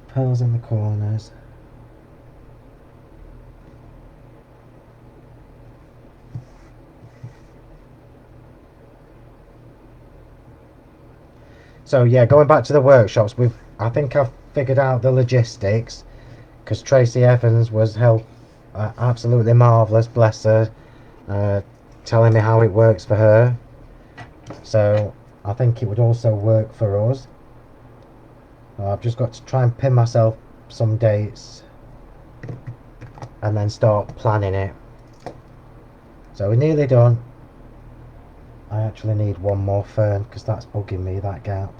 Speaker 1: pearls in the corners. So yeah, going back to the workshops, I think I've figured out the logistics, because Tracy Evans was absolutely marvellous, bless her, telling me how it works for her. So I think it would also work for us. I've just got to try and pin myself some dates and then start planning it. So we're nearly done. I actually need one more fern because that's bugging me, that gap.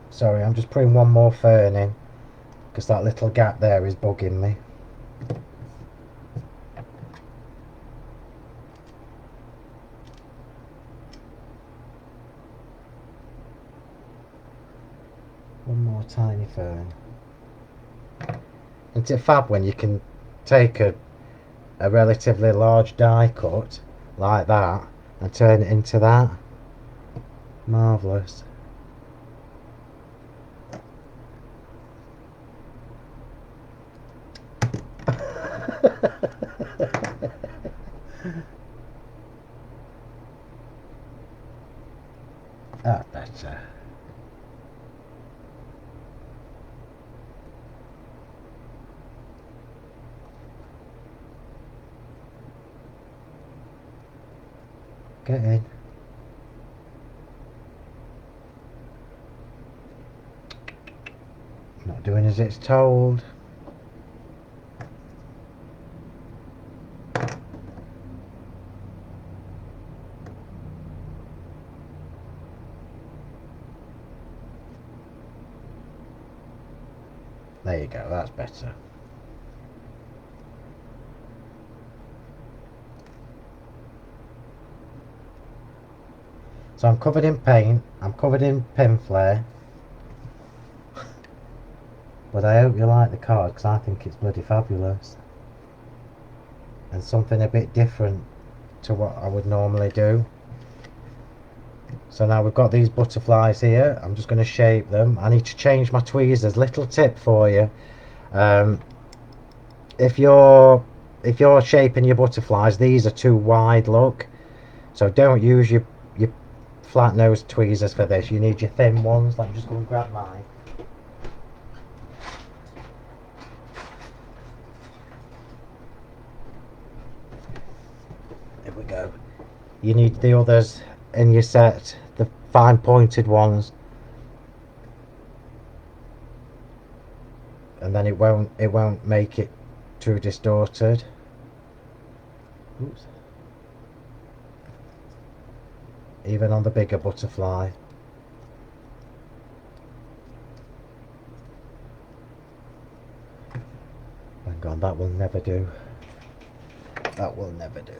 Speaker 1: Sorry, I'm just putting one more fern in because that little gap there is bugging me. One more tiny fern. It's a fab when you can take a relatively large die cut like that and turn it into that. Marvellous. That's better. Get in. Not doing as it's told. There you go, that's better. So I'm covered in paint, I'm covered in pin flare. But I hope you like the card because I think it's bloody fabulous. And something a bit different to what I would normally do. So now we've got these butterflies here. I'm just going to shape them. I need to change my tweezers. Little tip for you. If you're shaping your butterflies, these are too wide, look. So don't use your flat nose tweezers for this. You need your thin ones. Let me just go and grab mine. There we go. You need the others in your set, the fine pointed ones, and then it won't make it too distorted. Oops. Even on the bigger butterfly. Hang on, that will never do. That will never do.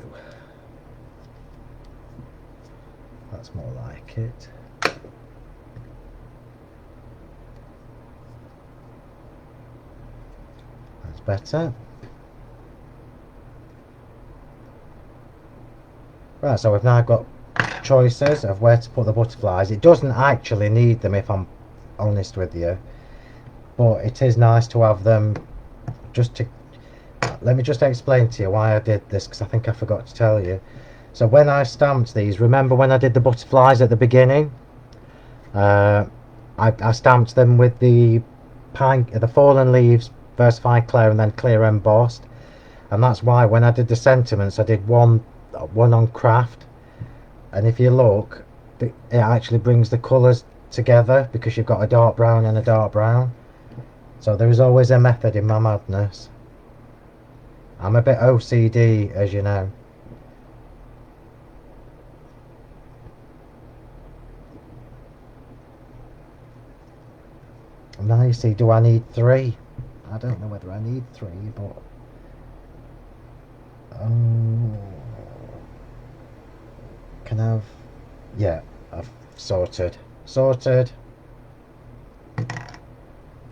Speaker 1: That's more like it. That's better. Right, so we've now got choices of where to put the butterflies. It doesn't actually need them, if I'm honest with you, but it is nice to have them. Let me just explain to you why I did this, because I think I forgot to tell you. So when I stamped these, remember when I did the butterflies at the beginning? I stamped them with the fallen leaves, versified clear, and then clear embossed, and that's why when I did the sentiments, I did one on craft. And if you look, it actually brings the colours together because you've got a dark brown and a dark brown. So there is always a method in my madness. I'm a bit OCD, as you know. And now you see, do I need 3? I don't know whether I need 3, but can I have... Yeah, I've sorted.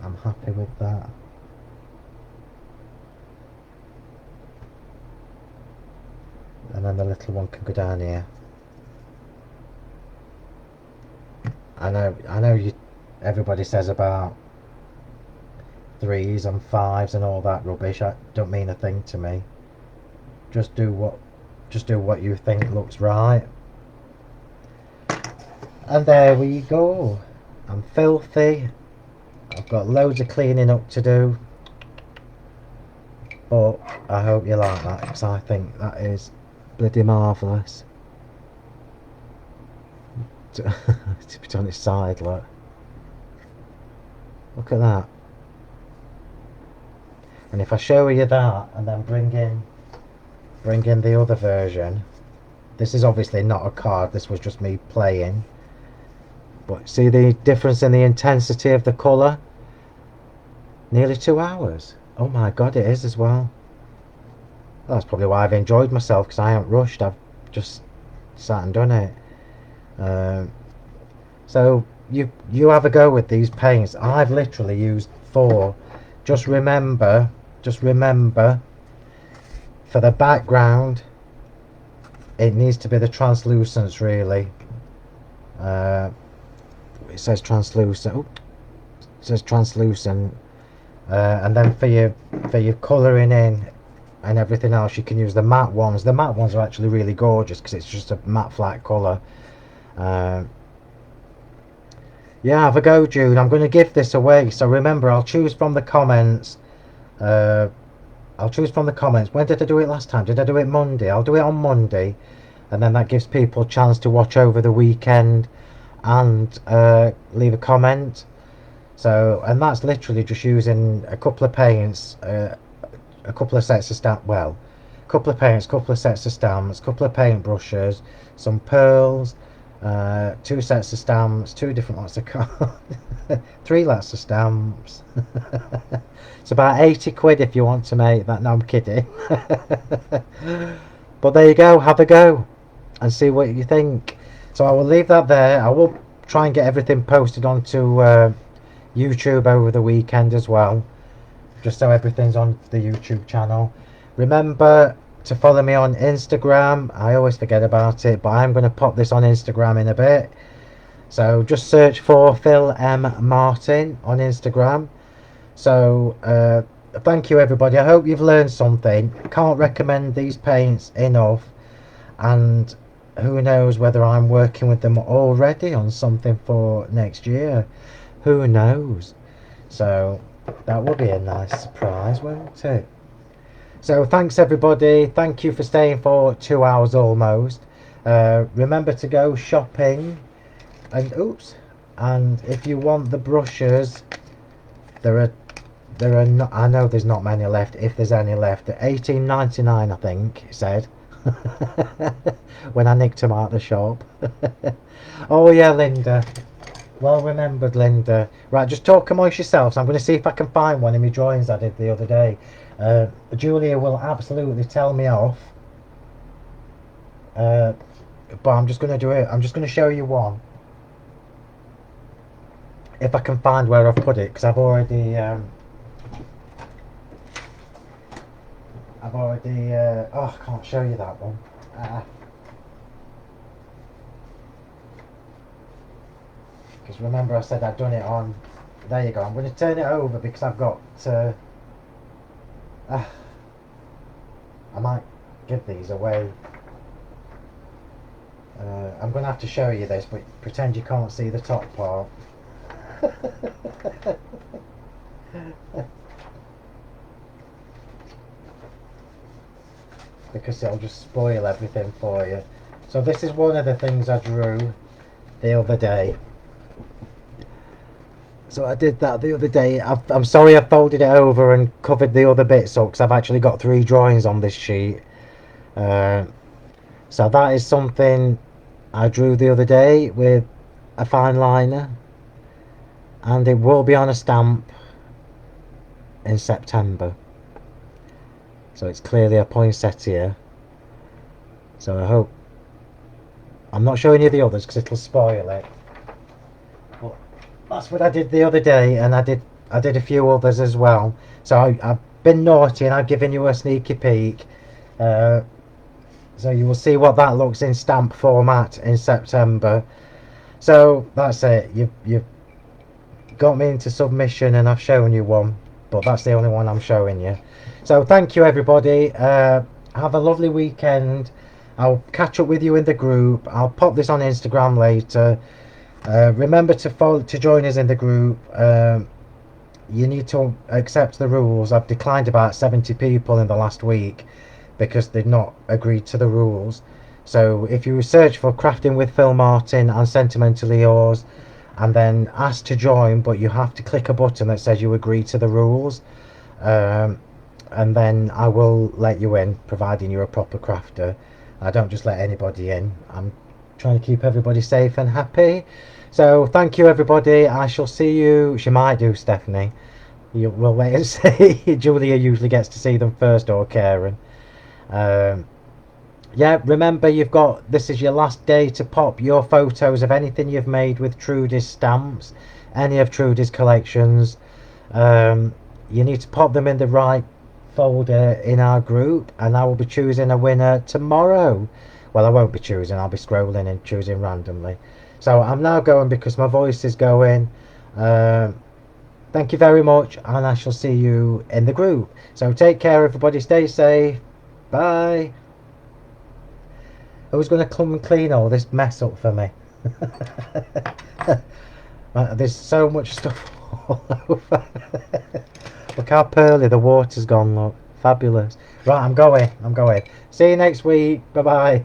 Speaker 1: I'm happy with that. and then the little one can go down here. I know you. Everybody says about 3s and 5s and all that rubbish. I don't mean a thing to me. Just do what you think looks right. And there we go. I'm filthy. I've got loads of cleaning up to do. But I hope you like that, because I think that is bloody marvellous. To be on its side, look. Look at that. And if I show you that and then bring in the other version, this is obviously not a card, this was just me playing. But see the difference in the intensity of the colour? Nearly 2 hours. Oh my god, it is as well. That's probably why I've enjoyed myself, because I haven't rushed. I've just sat and done it. So you have a go with these paints. I've literally used 4. Just remember, for the background, it needs to be the translucence, really. It says translucent. Oh, it says translucent. And then for your colouring in and everything else, you can use the matte ones. The matte ones are actually really gorgeous because it's just a matte flat colour. Yeah, have a go, June. I'm going to give this away, so remember, I'll choose from the comments. When did I do it last time? Did I do it Monday? I'll do it on Monday, and then that gives people a chance to watch over the weekend and leave a comment. So, and that's literally just using a couple of paints, a couple of sets of stamps, well, a couple of paints, couple of sets of stamps, couple of paint brushes, some pearls, 2 sets of stamps, 2 different lots of cards, 3 lots of stamps. It's about 80 quid if you want to make that. No, I'm kidding. But there you go, have a go and see what you think. So I will leave that there. I will try and get everything posted onto YouTube over the weekend as well, just so everything's on the YouTube channel. Remember to follow me on Instagram. I always forget about it, but I'm going to pop this on Instagram in a bit. So just search for Phill M. Martin on Instagram. So thank you, everybody. I hope you've learned something. Can't recommend these paints enough, and who knows whether I'm working with them already on something for next year. Who knows? So that will be a nice surprise, won't it? So thanks, everybody. Thank you for staying for 2 hours almost. Remember to go shopping, and oops, and if you want the brushes, there are not, I know there's not many left, if there's any left. They're $18.99, I think it said when I nicked them out of the shop. Oh yeah, Linda, well remembered, Linda. Right, just talk amongst yourselves. I'm going to see if I can find one of my drawings I did the other day. Julia will absolutely tell me off, but I'm just going to do it. I'm just going to show you one, if I can find where I've put it, because I've already oh, I can't show you that one. Because remember I said I'd done it on, there you go. I'm going to turn it over because I've got I might give these away. I'm going to have to show you this, but pretend you can't see the top part. Because it'll just spoil everything for you. So this is one of the things I drew the other day. So I did that the other day. I'm sorry I folded it over and covered the other bits up, because I've actually got 3 drawings on this sheet. So that is something I drew the other day with a fine liner, and it will be on a stamp in September. So it's clearly a poinsettia. So I hope, I'm not showing you the others because it'll spoil it. But that's what I did the other day, and I did a few others as well. So I've been naughty and I've given you a sneaky peek. So you will see what that looks in stamp format in September. So that's it. You've got me into submission and I've shown you one, but that's the only one I'm showing you. So thank you everybody. Have a lovely weekend. I'll catch up with you in the group. I'll pop this on Instagram later. Remember to join us in the group. You need to accept the rules. I've declined about 70 people in the last week because they've not agreed to the rules. So if you search for Crafting with Phill Martin and Sentimentally Yours and then ask to join, but you have to click a button that says you agree to the rules, and then I will let you in, providing you're a proper crafter. I don't just let anybody in. I'm trying to keep everybody safe and happy. So thank you everybody. I shall see you. She might do, Stephanie. We'll wait and see. Julia usually gets to see them first, or Karen. Yeah, remember this is your last day to pop your photos of anything you've made with Trudy's stamps, any of Trudy's collections. You need to pop them in the right folder in our group, and I will be choosing a winner tomorrow. Well, I won't be choosing, I'll be scrolling and choosing randomly. So I'm now going because my voice is going. Thank you very much, and I shall see you in the group. So take care everybody, stay safe, bye. Who's going to come and clean all this mess up for me? There's so much stuff all over. Look how pearly the water's gone, look. Fabulous. Right, I'm going. See you next week. Bye bye.